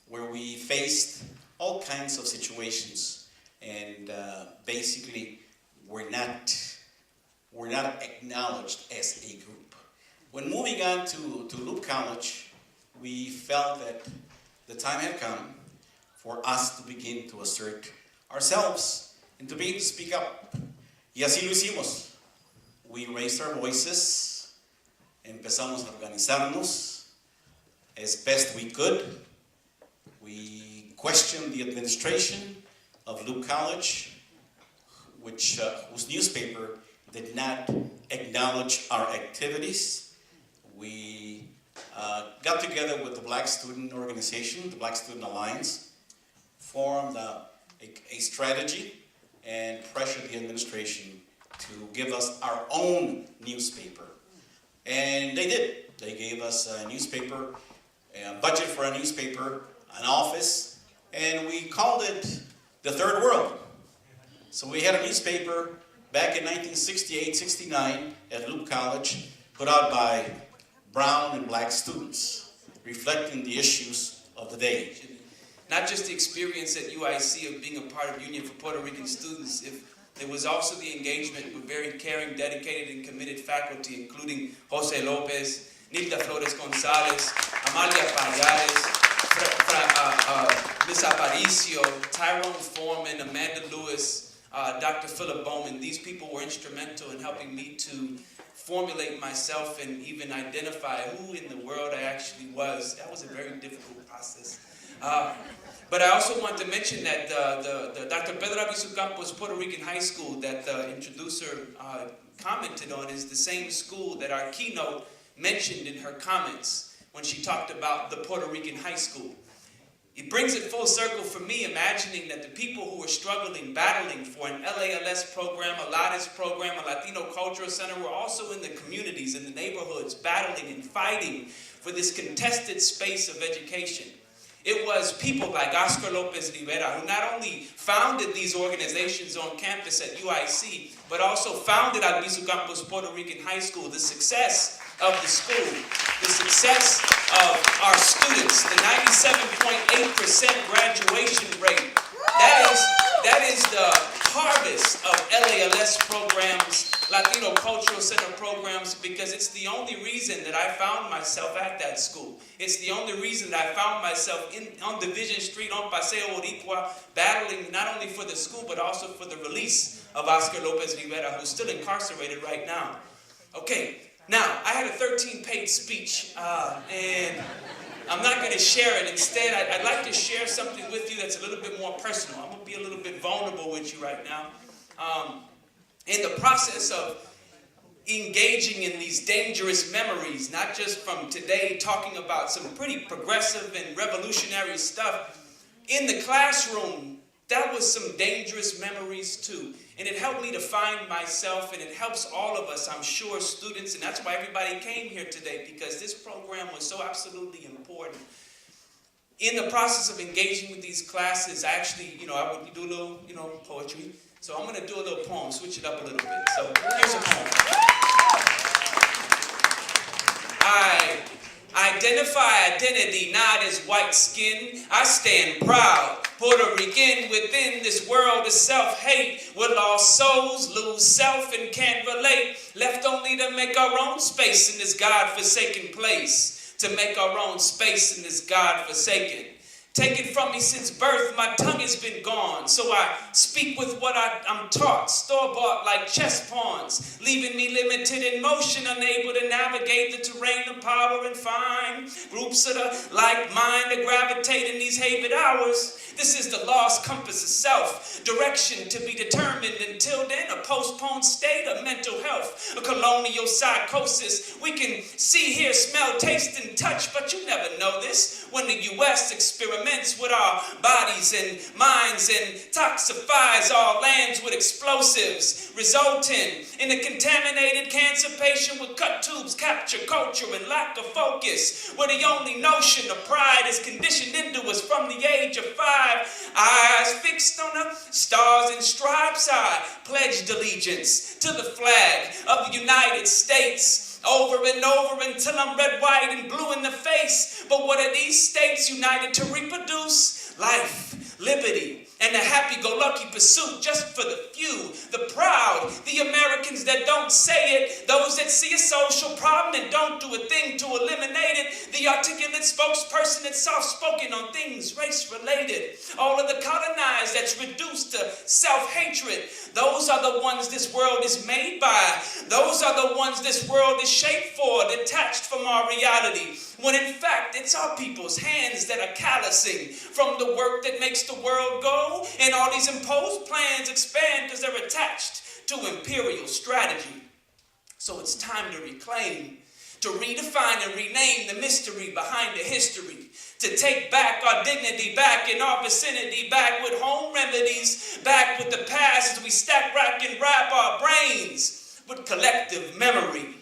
where we faced all kinds of situations and basically were not acknowledged as a group. When moving on to Loop College, we felt that the time had come for us to begin to assert ourselves and to begin to speak up. Y así lo hicimos. We raised our voices, empezamos a organizarnos as best we could. We questioned the administration of Loop College, whose newspaper did not acknowledge our activities. We got together with the Black Student Organization, the Black Student Alliance, formed a strategy and pressured the administration to give us our own newspaper. And they did. They gave us a newspaper, a budget for a newspaper, an office, and we called it the Third World. So we had a newspaper back in 1968-69 at Loop College, put out by brown and black students, reflecting the issues of the day. Not just the experience at UIC of being a part of Union for Puerto Rican Students, there was also the engagement with very caring, dedicated, and committed faculty, including Jose Lopez, Nilda Flores Gonzalez, Amalia Payares, Ms. Aparicio, Tyrone Foreman, Amanda Lewis, Dr. Philip Bowman. These people were instrumental in helping me to formulate myself and even identify who in the world I actually was. That was a very difficult process. But I also want to mention that the Dr. Pedro Albizu Campos Puerto Rican High School that the introducer commented on is the same school that our keynote mentioned in her comments when she talked about the Puerto Rican High School. It brings it full circle for me, imagining that the people who were struggling, battling for an LALS program, a LADS program, a Latino Cultural Center, were also in the communities, in the neighborhoods, battling and fighting for this contested space of education. It was people like Oscar Lopez Rivera who not only founded these organizations on campus at UIC, but also founded Albizu Campos Puerto Rican High School. The success of the school, the success of our students, the 97.8% graduation rate, that is the harvest of LALS programs, Latino Cultural Center programs, because it's the only reason that I found myself at that school. It's the only reason that I found myself on Division Street, on Paseo Boricua, battling not only for the school, but also for the release of Oscar Lopez Rivera, who's still incarcerated right now. Okay, now, I had a 13-page speech, and I'm not going to share it. Instead, I'd like to share something with you that's a little bit more personal. I'm going to be a little bit vulnerable with you right now. In the process of engaging in these dangerous memories, not just from today, talking about some pretty progressive and revolutionary stuff, in the classroom, that was some dangerous memories too. And it helped me to find myself, and it helps all of us, I'm sure, students, and that's why everybody came here today, because this program was so absolutely important. In the process of engaging with these classes, I actually, I would do a little, poetry. So I'm going to do a little poem, switch it up a little bit. So here's a poem. I identify identity not as white skin. I stand proud, Puerto Rican within this world of self-hate, where lost souls lose self and can't relate, left only to make our own space in this God-forsaken place, to make our own space in this God-forsaken. taken from me since birth. My tongue has been gone, so I speak with what I'm taught, store-bought like chess pawns, leaving me limited in motion, unable to navigate the terrain of power and find groups that are like mine to gravitate in these hated hours. This is the lost compass of self, direction to be determined. Until then, a postponed state of mental health, a colonial psychosis. We can see, hear, smell, taste, and touch, but you never know this when the U.S. experiments with our bodies and minds and toxifies our lands with explosives, resulting in a contaminated cancer patient with cut tubes, capture culture, and lack of focus, where the only notion of pride is conditioned into us from the age of 5. Eyes fixed on the stars and stripes, I pledged allegiance to the flag of the United States over and over until I'm red, white, and blue in the face. But what are these states united to reproduce? Life, liberty, and a happy-go-lucky pursuit just for the few, the proud, the Americans that don't say it, those that see a social problem and don't do a thing to eliminate it, the articulate spokesperson that's soft-spoken on things race-related, all of the colonized that's reduced to self-hatred. Those are the ones this world is made by. Those are the ones this world is shaped for, detached from our reality. When in fact, it's our people's hands that are callousing from the work that makes the world go, and all these imposed plans expand because they're attached to imperial strategy. So it's time to reclaim, to redefine and rename the mystery behind the history, to take back our dignity back in our vicinity, back with home remedies, back with the past as we stack, rack, and wrap our brains with collective memory.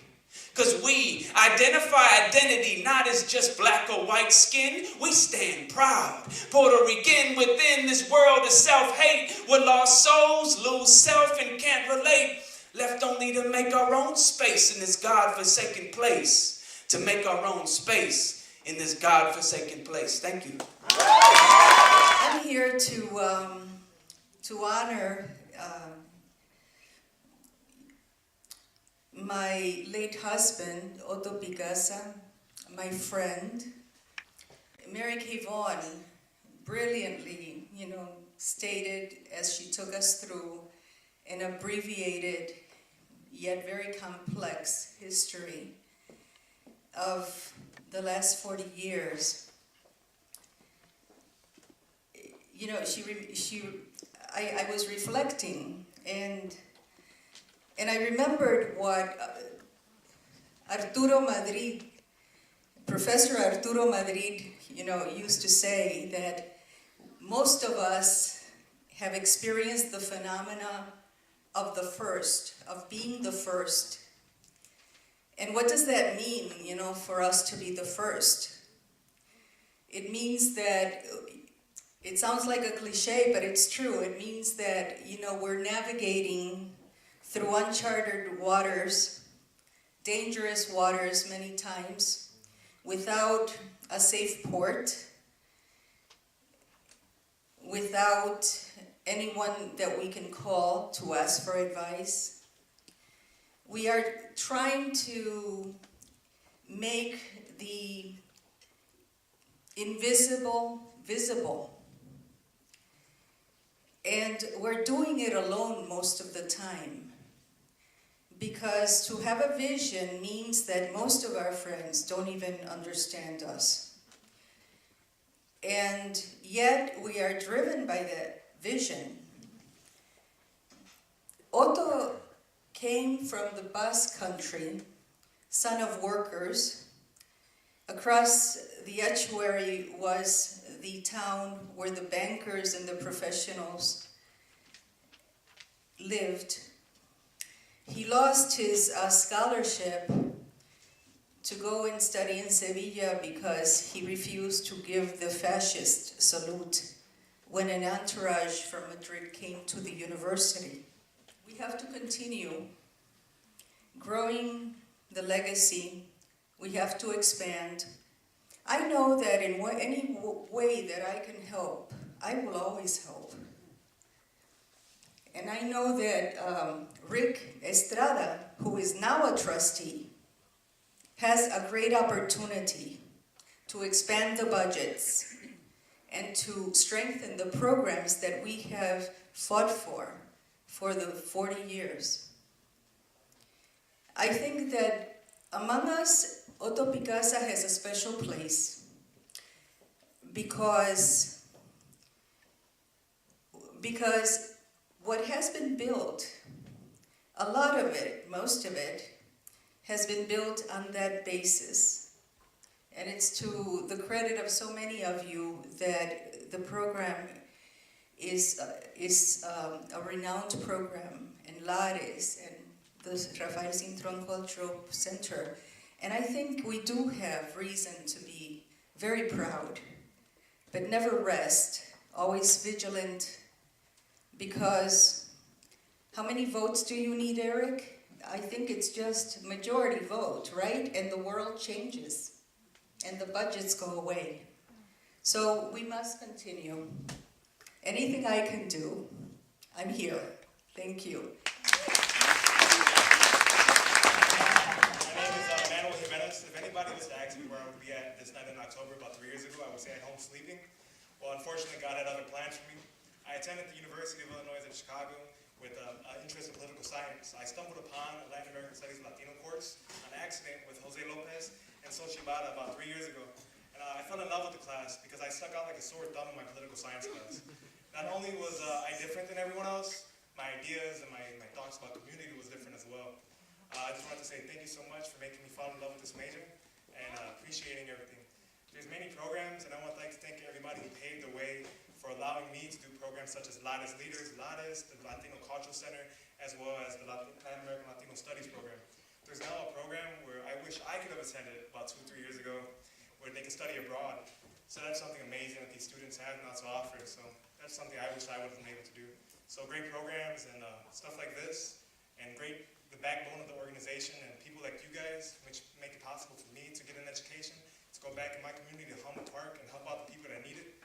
Because we identify identity not as just black or white skin. We stand proud, Puerto Rican within this world of self-hate, where lost souls lose self and can't relate, left only to make our own space in this God-forsaken place. To make our own space in this God-forsaken place. Thank you. I'm here to honor my late husband, Otto Picasa, my friend. Mary Kay Vaughan brilliantly, stated as she took us through an abbreviated yet very complex history of the last 40 years. I was reflecting and I remembered what Arturo Madrid, Professor Arturo Madrid, used to say, that most of us have experienced the phenomena of the first, of being the first. And what does that mean, for us to be the first? It means that, it sounds like a cliche, but it's true. It means that, we're navigating through uncharted waters, dangerous waters many times, without a safe port, without anyone that we can call to ask for advice. We are trying to make the invisible visible. And we're doing it alone most of the time. Because to have a vision means that most of our friends don't even understand us. And yet we are driven by that vision. Otto came from the Basque Country, son of workers. Across the estuary was the town where the bankers and the professionals lived. He lost his scholarship to go and study in Sevilla because he refused to give the fascist salute when an entourage from Madrid came to the university. We have to continue growing the legacy. We have to expand. I know that in any way that I can help, I will always help. And I know that Rick Estrada, who is now a trustee, has a great opportunity to expand the budgets and to strengthen the programs that we have fought for the 40 years. I think that among us, Otto Picasa has a special place because what has been built, a lot of it, most of it, has been built on that basis. And it's to the credit of so many of you that the program is a renowned program, and LALS and the Rafael Cintrón Cultural Center. And I think we do have reason to be very proud, but never rest, always vigilant, because how many votes do you need, Eric? I think it's just majority vote, right? And the world changes, and the budgets go away. So we must continue. Anything I can do, I'm here. Thank you. My name is Manuel Jimenez. If anybody was to ask me where I would be at this night in October about 3 years ago, I would say at home sleeping. Well, unfortunately, God had other plans for me. I attended the University of Illinois in Chicago with an interest in political science. I stumbled upon a Latin American Studies Latino course on accident with Jose Lopez and Xochitl Ibarra about 3 years ago. And I fell in love with the class because I stuck out like a sore thumb in my political science class. Not only was I different than everyone else, my ideas and my thoughts about community was different as well. I just wanted to say thank you so much for making me fall in love with this major and appreciating everything. There's many programs, and I would like to thank everybody who paved the way for allowing me to do programs such as LALS Leaders, LALS, the Latino Cultural Center, as well as the Latin American Latino Studies program. There's now a program where I wish I could have attended about 2 or 3 years ago, where they can study abroad. So that's something amazing that these students have not to offer. So that's something I wish I would have been able to do. So great programs and stuff like this, and the backbone of the organization and people like you guys, which make it possible for me to get an education, to go back in my community to Helmut Park and help out the people that need it.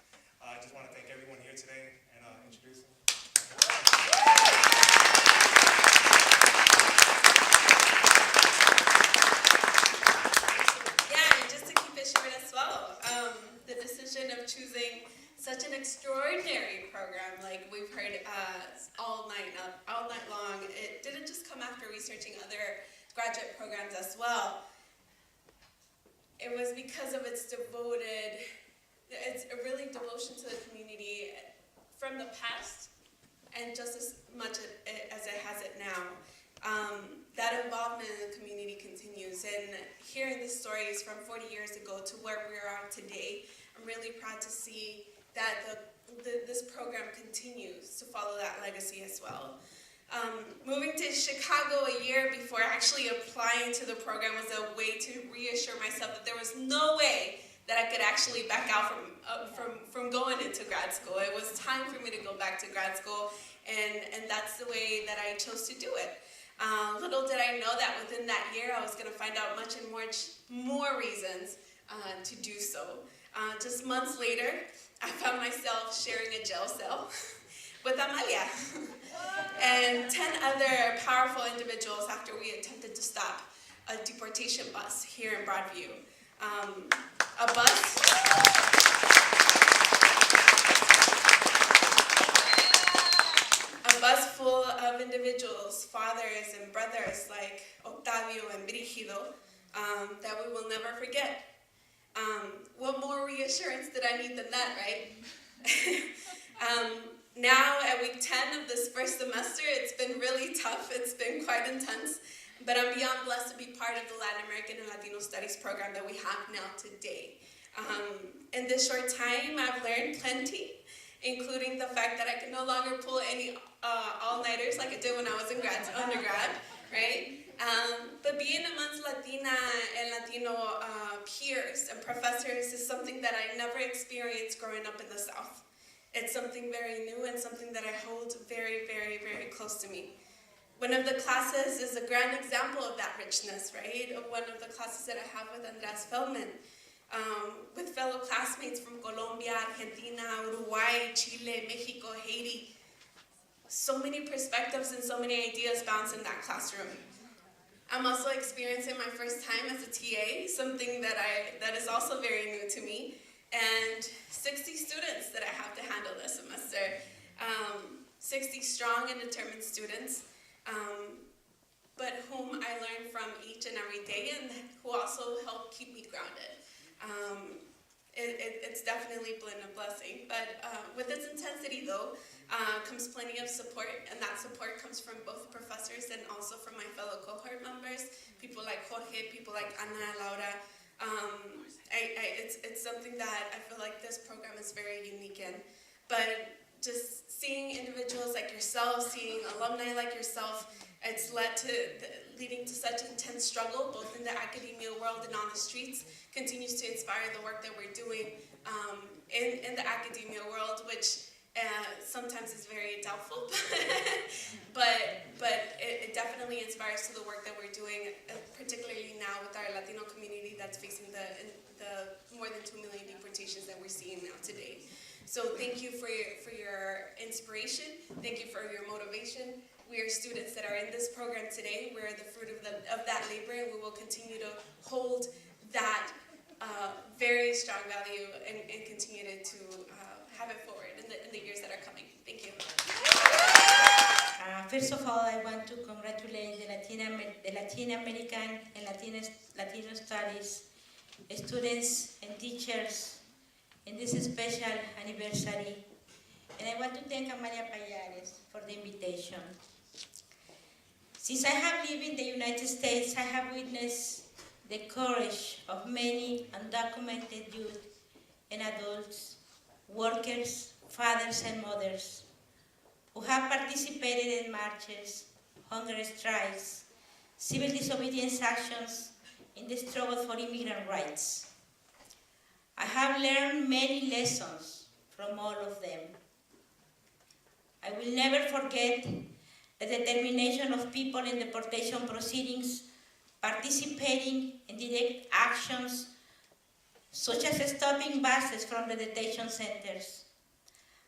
I just want to thank everyone here today and introduce them. Yeah, and just to keep it short as well, the decision of choosing such an extraordinary program, like we've heard all night long, it didn't just come after researching other graduate programs as well. It was because of its really devotion to the community from the past, and just as much as it has it now. That involvement in the community continues, and hearing the stories from 40 years ago to where we are today, I'm really proud to see that this program continues to follow that legacy as well. Moving to Chicago a year before actually applying to the program was a way to reassure myself that there was no way that I could actually back out from going into grad school. It was time for me to go back to grad school, and that's the way that I chose to do it. Little did I know that within that year I was going to find out much and more reasons to do so. Just months later, I found myself sharing a jail cell with Amalia and 10 other powerful individuals after we attempted to stop a deportation bus here in Broadview. A bus full of individuals, fathers and brothers like Octavio and Brigido, that we will never forget. What more reassurance did I need than that, right? Now at week 10 of this first semester, it's been really tough. It's been quite intense, but I'm beyond blessed to be part of the Latin American and Latino Studies program that we have now today. In this short time, I've learned plenty, including the fact that I can no longer pull any all-nighters like I did when I was in undergrad, right? But being amongst Latina and Latino peers and professors is something that I never experienced growing up in the South. It's something very new and something that I hold very, very, very close to me. One of the classes is a grand example of that richness, right? One of the classes that I have with Andreas Feldman, with fellow classmates from Colombia, Argentina, Uruguay, Chile, Mexico, Haiti. So many perspectives and so many ideas bounce in that classroom. I'm also experiencing my first time as a TA, something that is also very new to me. and 60 students that I have to handle this semester. 60 strong and determined students, but whom I learn from each and every day, and who also help keep me grounded. It's definitely been a blessing, but with its intensity though, comes plenty of support, and that support comes from both professors and also from my fellow cohort members, people like Jorge, people like Ana, Laura. It's something that I feel like this program is very unique in, but just seeing individuals like yourself, seeing alumni like yourself, it's leading to such intense struggle, both in the academia world and on the streets, continues to inspire the work that we're doing in the academia world, which sometimes is very doubtful, but it definitely inspires to the work that we're doing, particularly now with our Latino community that's facing the more than 2 million deportations that we're seeing now today. So thank you for your inspiration. Thank you for your motivation. We are students that are in this program today. We're the fruit of that labor, and we will continue to hold that very strong value and continue to have it forward in the years that are coming. Thank you. First of all, I want to congratulate the Latin American and Latino Studies students and teachers in this special anniversary. And I want to thank Amalia Payares for the invitation. Since I have lived in the United States, I have witnessed the courage of many undocumented youth and adults, workers, fathers and mothers, who have participated in marches, hunger strikes, civil disobedience actions in the struggle for immigrant rights. I have learned many lessons from all of them. I will never forget the determination of people in deportation proceedings participating in direct actions such as stopping buses from the detention centers.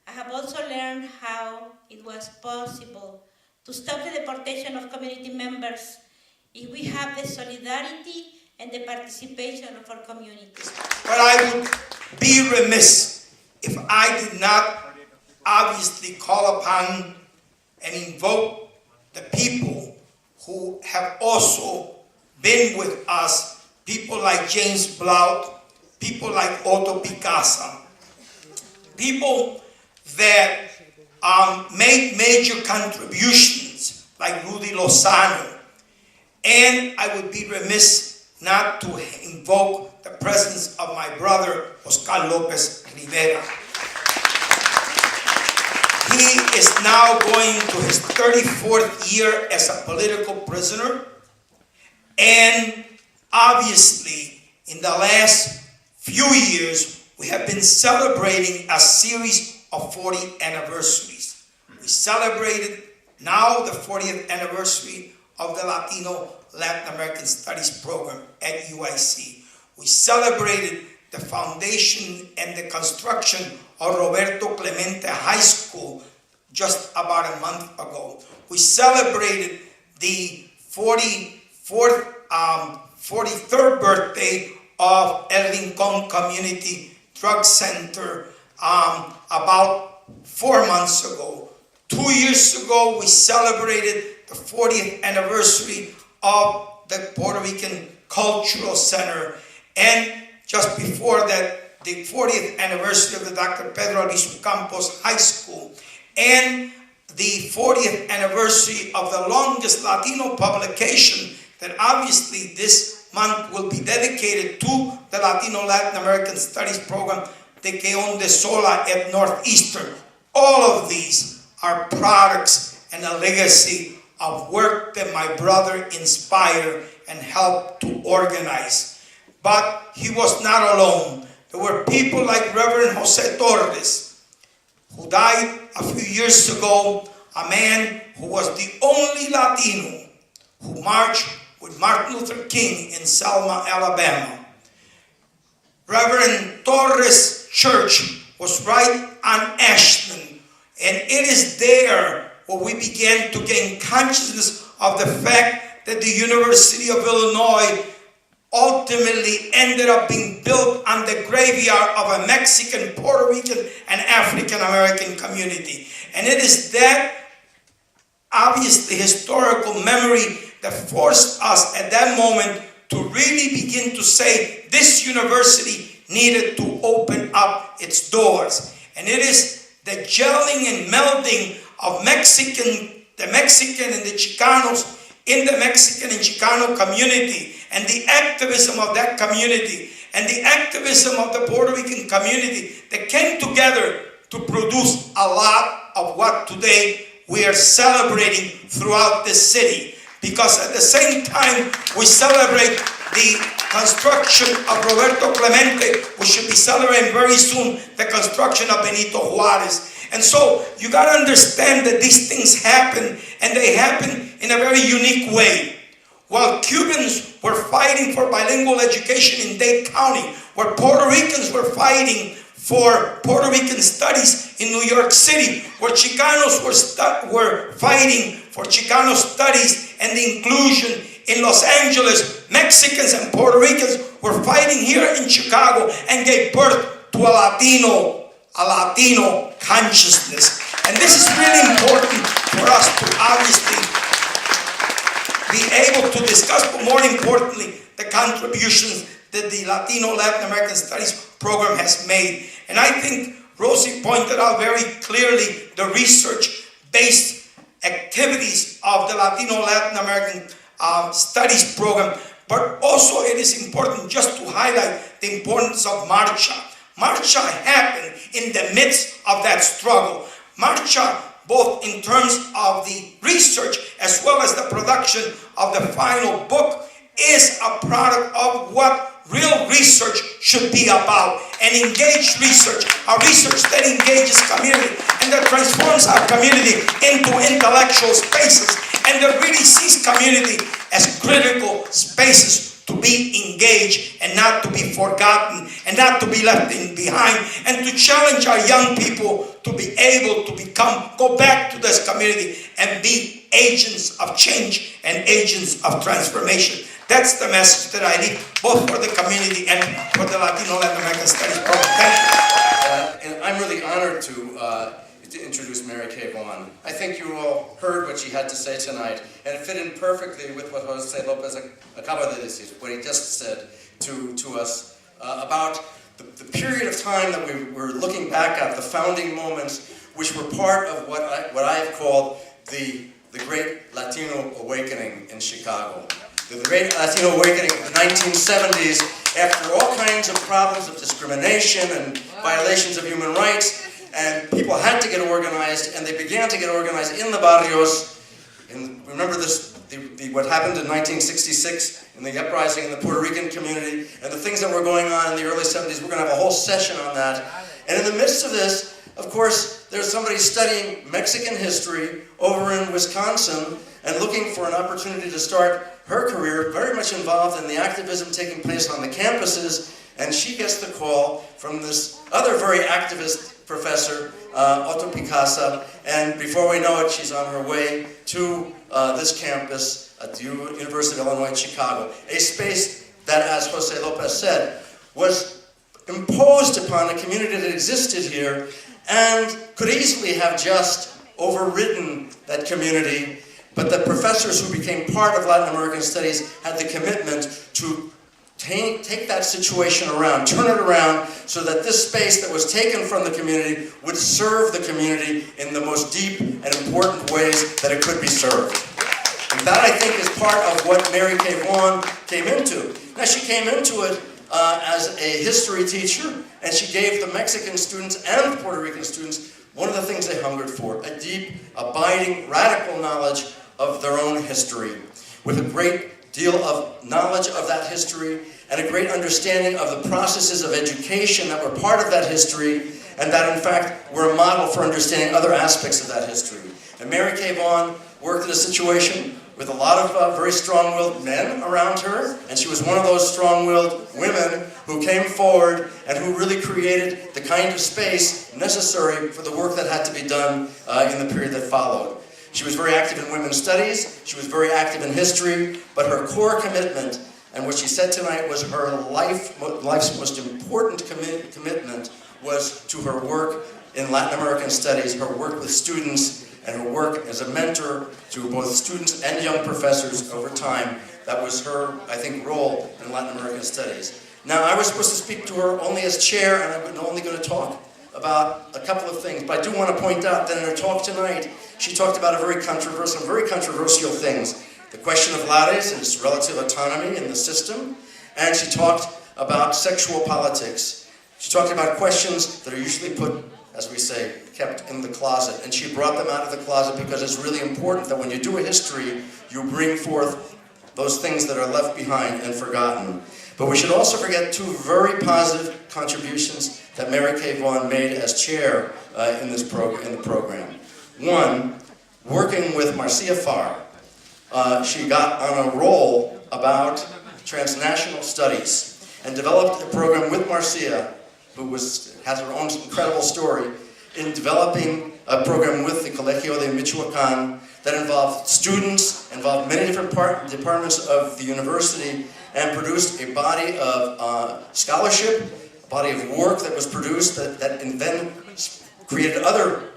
I have also learned how it was possible to stop the deportation of community members if we have the solidarity and the participation of our communities. But I would be remiss if I did not obviously call upon and invoke the people who have also been with us, people like James Blount, people like Otto Picasa, people that made major contributions like Rudy Lozano. And I would be remiss not to invoke the presence of my brother, Oscar Lopez Rivera. He is now going to his 34th year as a political prisoner. And obviously, in the last few years, we have been celebrating a series of 40 anniversaries. We celebrated now the 40th anniversary of the Latin American Studies program at UIC. We celebrated the foundation and the construction of Roberto Clemente High School just about a month ago. We celebrated the 43rd birthday of El Rincon Community Drug Center about 4 months ago. 2 years ago, we celebrated the 40th anniversary of the Puerto Rican Cultural Center. And just before that, the 40th anniversary of the Dr. Pedro Albizu Campos High School. And the 40th anniversary of the longest Latino publication that obviously this month will be dedicated to the Latin American Studies program, De Queón de Sola at Northeastern. All of these are products and a legacy of work that my brother inspired and helped to organize. But he was not alone. There were people like Reverend Jose Torres, who died a few years ago, a man who was the only Latino who marched with Martin Luther King in Selma, Alabama. Reverend Torres' church was right on Ashland, and it is there where we began to gain consciousness of the fact that the University of Illinois ultimately ended up being built on the graveyard of a Mexican, Puerto Rican, and African American community. And it is that obviously historical memory that forced us at that moment to really begin to say this university needed to open up its doors. And it is the gelling and melding of the Mexican and the Chicanos in the Mexican and Chicano community, and the activism of that community, and the activism of the Puerto Rican community that came together to produce a lot of what today we are celebrating throughout this city. Because at the same time we celebrate the construction of Roberto Clemente, we should be celebrating very soon the construction of Benito Juarez. And so you got to understand that these things happen, and they happen in a very unique way. While Cubans were fighting for bilingual education in Dade County, where Puerto Ricans were fighting for Puerto Rican studies in New York City, where Chicanos were fighting for Chicano studies and the inclusion in Los Angeles, Mexicans and Puerto Ricans were fighting here in Chicago and gave birth to a Latino consciousness. And this is really important for us to obviously be able to discuss, but more importantly, the contributions that the Latino Latin American Studies program has made. And I think Rosie pointed out very clearly the research-based activities of the Latino Latin American Studies program, but also it is important just to highlight the importance of Marcha. Marcha happened in the midst of that struggle. Marcha, both in terms of the research as well as the production of the final book, is a product of what real research should be about. An engaged research, a research that engages community and that transforms our community into intellectual spaces, and that really sees community as critical spaces to be engaged and not to be forgotten and not to be left behind, and to challenge our young people to be able to go back to this community and be agents of change and agents of transformation. That's the message that I leave, both for the community and for the Latino Latin American Studies program. Thank you. And I'm really honored to introduce Mary Kay Vaughn. I think you all heard what she had to say tonight, and it fit in perfectly with what Jose Lopez acaba de decir, what he just said to us about the period of time that we were looking back at, the founding moments, which were part of what I have called the Great Latino Awakening in Chicago. The Great Latino Awakening of the 1970s, after all kinds of problems of discrimination and violations of human rights, and people had to get organized, and they began to get organized in the barrios. And remember this, what happened in 1966 in the uprising in the Puerto Rican community, and the things that were going on in the early 70s. We're going to have a whole session on that. And in the midst of this, of course, there's somebody studying Mexican history over in Wisconsin and looking for an opportunity to start her career, very much involved in the activism taking place on the campuses, and she gets the call from this other very activist professor, Otto Picasa, and before we know it, she's on her way to this campus at the University of Illinois at Chicago, a space that, as Jose Lopez said, was imposed upon a community that existed here and could easily have just overridden that community, but the professors who became part of Latin American Studies had the commitment to take that situation around, turn it around, so that this space that was taken from the community would serve the community in the most deep and important ways that it could be served. And that, I think, is part of what Mary Kay Vaughn came into. Now, she came into it as a history teacher, and she gave the Mexican students and the Puerto Rican students one of the things they hungered for, a deep, abiding, radical knowledge of their own history, with a great deal of knowledge of that history and a great understanding of the processes of education that were part of that history, and that, in fact, were a model for understanding other aspects of that history. And Mary Kay Vaughn worked in a situation with a lot of very strong-willed men around her, and she was one of those strong-willed women who came forward and who really created the kind of space necessary for the work that had to be done in the period that followed. She was very active in women's studies, she was very active in history, but her core commitment And what she said tonight was her life's most important commitment was to her work in Latin American studies, her work with students, and her work as a mentor to both students and young professors over time. That was her, I think, role in Latin American studies. Now, I was supposed to speak to her only as chair, and I'm only going to talk about a couple of things, but I do want to point out that in her talk tonight, she talked about very controversial things. The question of LALS and its relative autonomy in the system, and she talked about sexual politics. She talked about questions that are usually put, as we say, kept in the closet, and she brought them out of the closet because it's really important that when you do a history, you bring forth those things that are left behind and forgotten. But we should also forget two very positive contributions that Mary Kay Vaughan made as chair in the program. One, working with Marcia Farr, she got on a roll about transnational studies and developed a program with Marcia, who has her own incredible story, in developing a program with the Colegio de Michoacán that involved students, involved many different departments of the university, and produced a body of scholarship, a body of work that was produced that then created other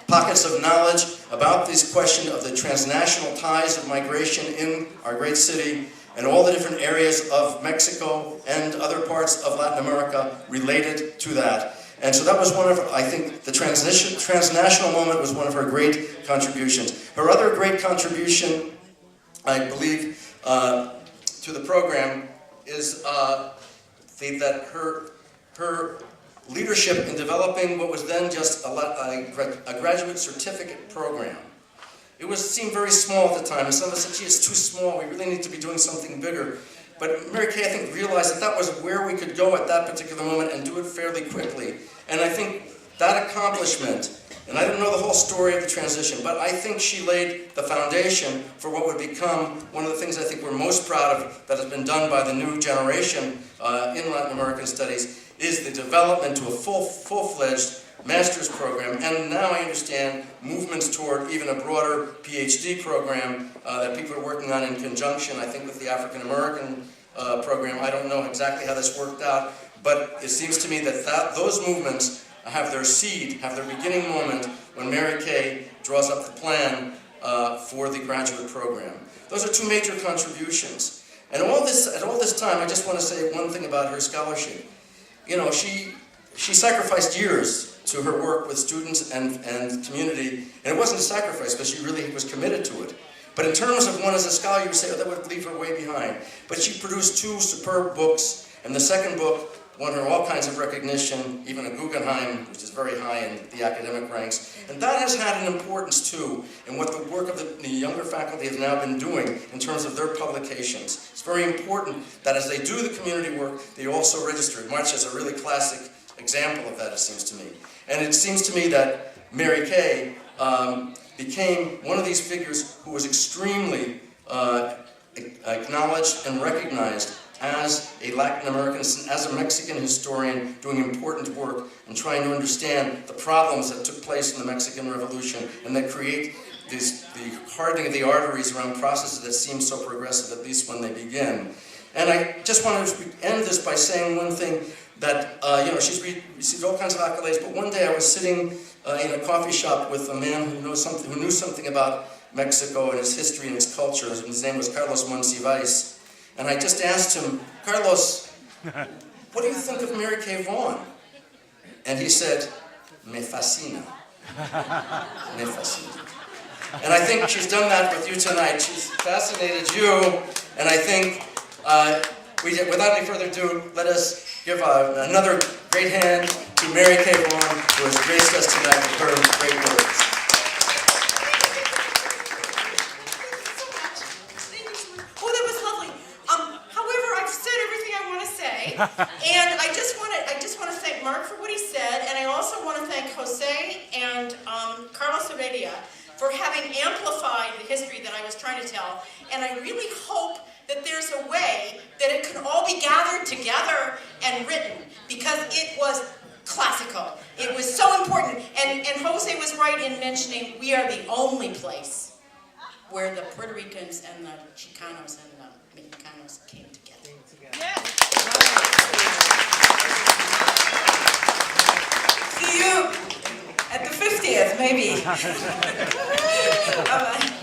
pockets of knowledge about this question of the transnational ties of migration in our great city and all the different areas of Mexico and other parts of Latin America related to that. And so that was one of, I think, the transnational moment was one of her great contributions. Her other great contribution, I believe, to the program is that her leadership in developing what was then just a graduate certificate program. It seemed very small at the time, and some of us said, gee, it's too small, we really need to be doing something bigger. But Mary Kay, I think, realized that was where we could go at that particular moment and do it fairly quickly. And I think that accomplishment, and I don't know the whole story of the transition, but I think she laid the foundation for what would become one of the things I think we're most proud of that has been done by the new generation in Latin American studies, is the development to a full-fledged master's program, and now I understand movements toward even a broader PhD program that people are working on in conjunction, I think, with the African American program. I don't know exactly how this worked out, but it seems to me that those movements have their seed, have their beginning moment when Mary Kay draws up the plan for the graduate program. Those are two major contributions. And at all this time, I just want to say one thing about her scholarship. You know, she sacrificed years to her work with students and community, and it wasn't a sacrifice because she really was committed to it. But in terms of one as a scholar, you would say, oh, that would leave her way behind. But she produced two superb books, and the second book won her all kinds of recognition, even a Guggenheim, which is very high in the academic ranks. And that has had an importance, too, in what the work of the younger faculty has now been doing in terms of their publications. It's very important that as they do the community work, they also register it. March is a really classic example of that, it seems to me. And it seems to me that Mary Kay became one of these figures who was extremely acknowledged and recognized as a Latin American, as a Mexican historian doing important work and trying to understand the problems that took place in the Mexican Revolution and that create the hardening of the arteries around processes that seem so progressive, at least when they begin. And I just want to end this by saying one thing, that, you know, she's received all kinds of accolades, but one day I was sitting in a coffee shop with a man who knew something about Mexico and its history and its culture, and his name was Carlos Monsiváis. And I just asked him, Carlos, what do you think of Mary Kay Vaughan? And he said, me fascina. Me fascina. And I think she's done that with you tonight. She's fascinated you, and I think, without any further ado, let us give another great hand to Mary Kay Vaughan, who has graced us tonight with her great words. Oh, that was lovely. However, I've said everything I want to say, and I just want to thank Mark for what he said, and I also want to thank Jose and Carlos Heredia for having amplified the history that I was trying to tell, and I really hope that there's a way that it can all be gathered together and written, because it was classical. It was so important. And Jose was right in mentioning we are the only place where the Puerto Ricans and the Chicanos and the Mexicanos came together. See you at the 50th, maybe. Bye-bye.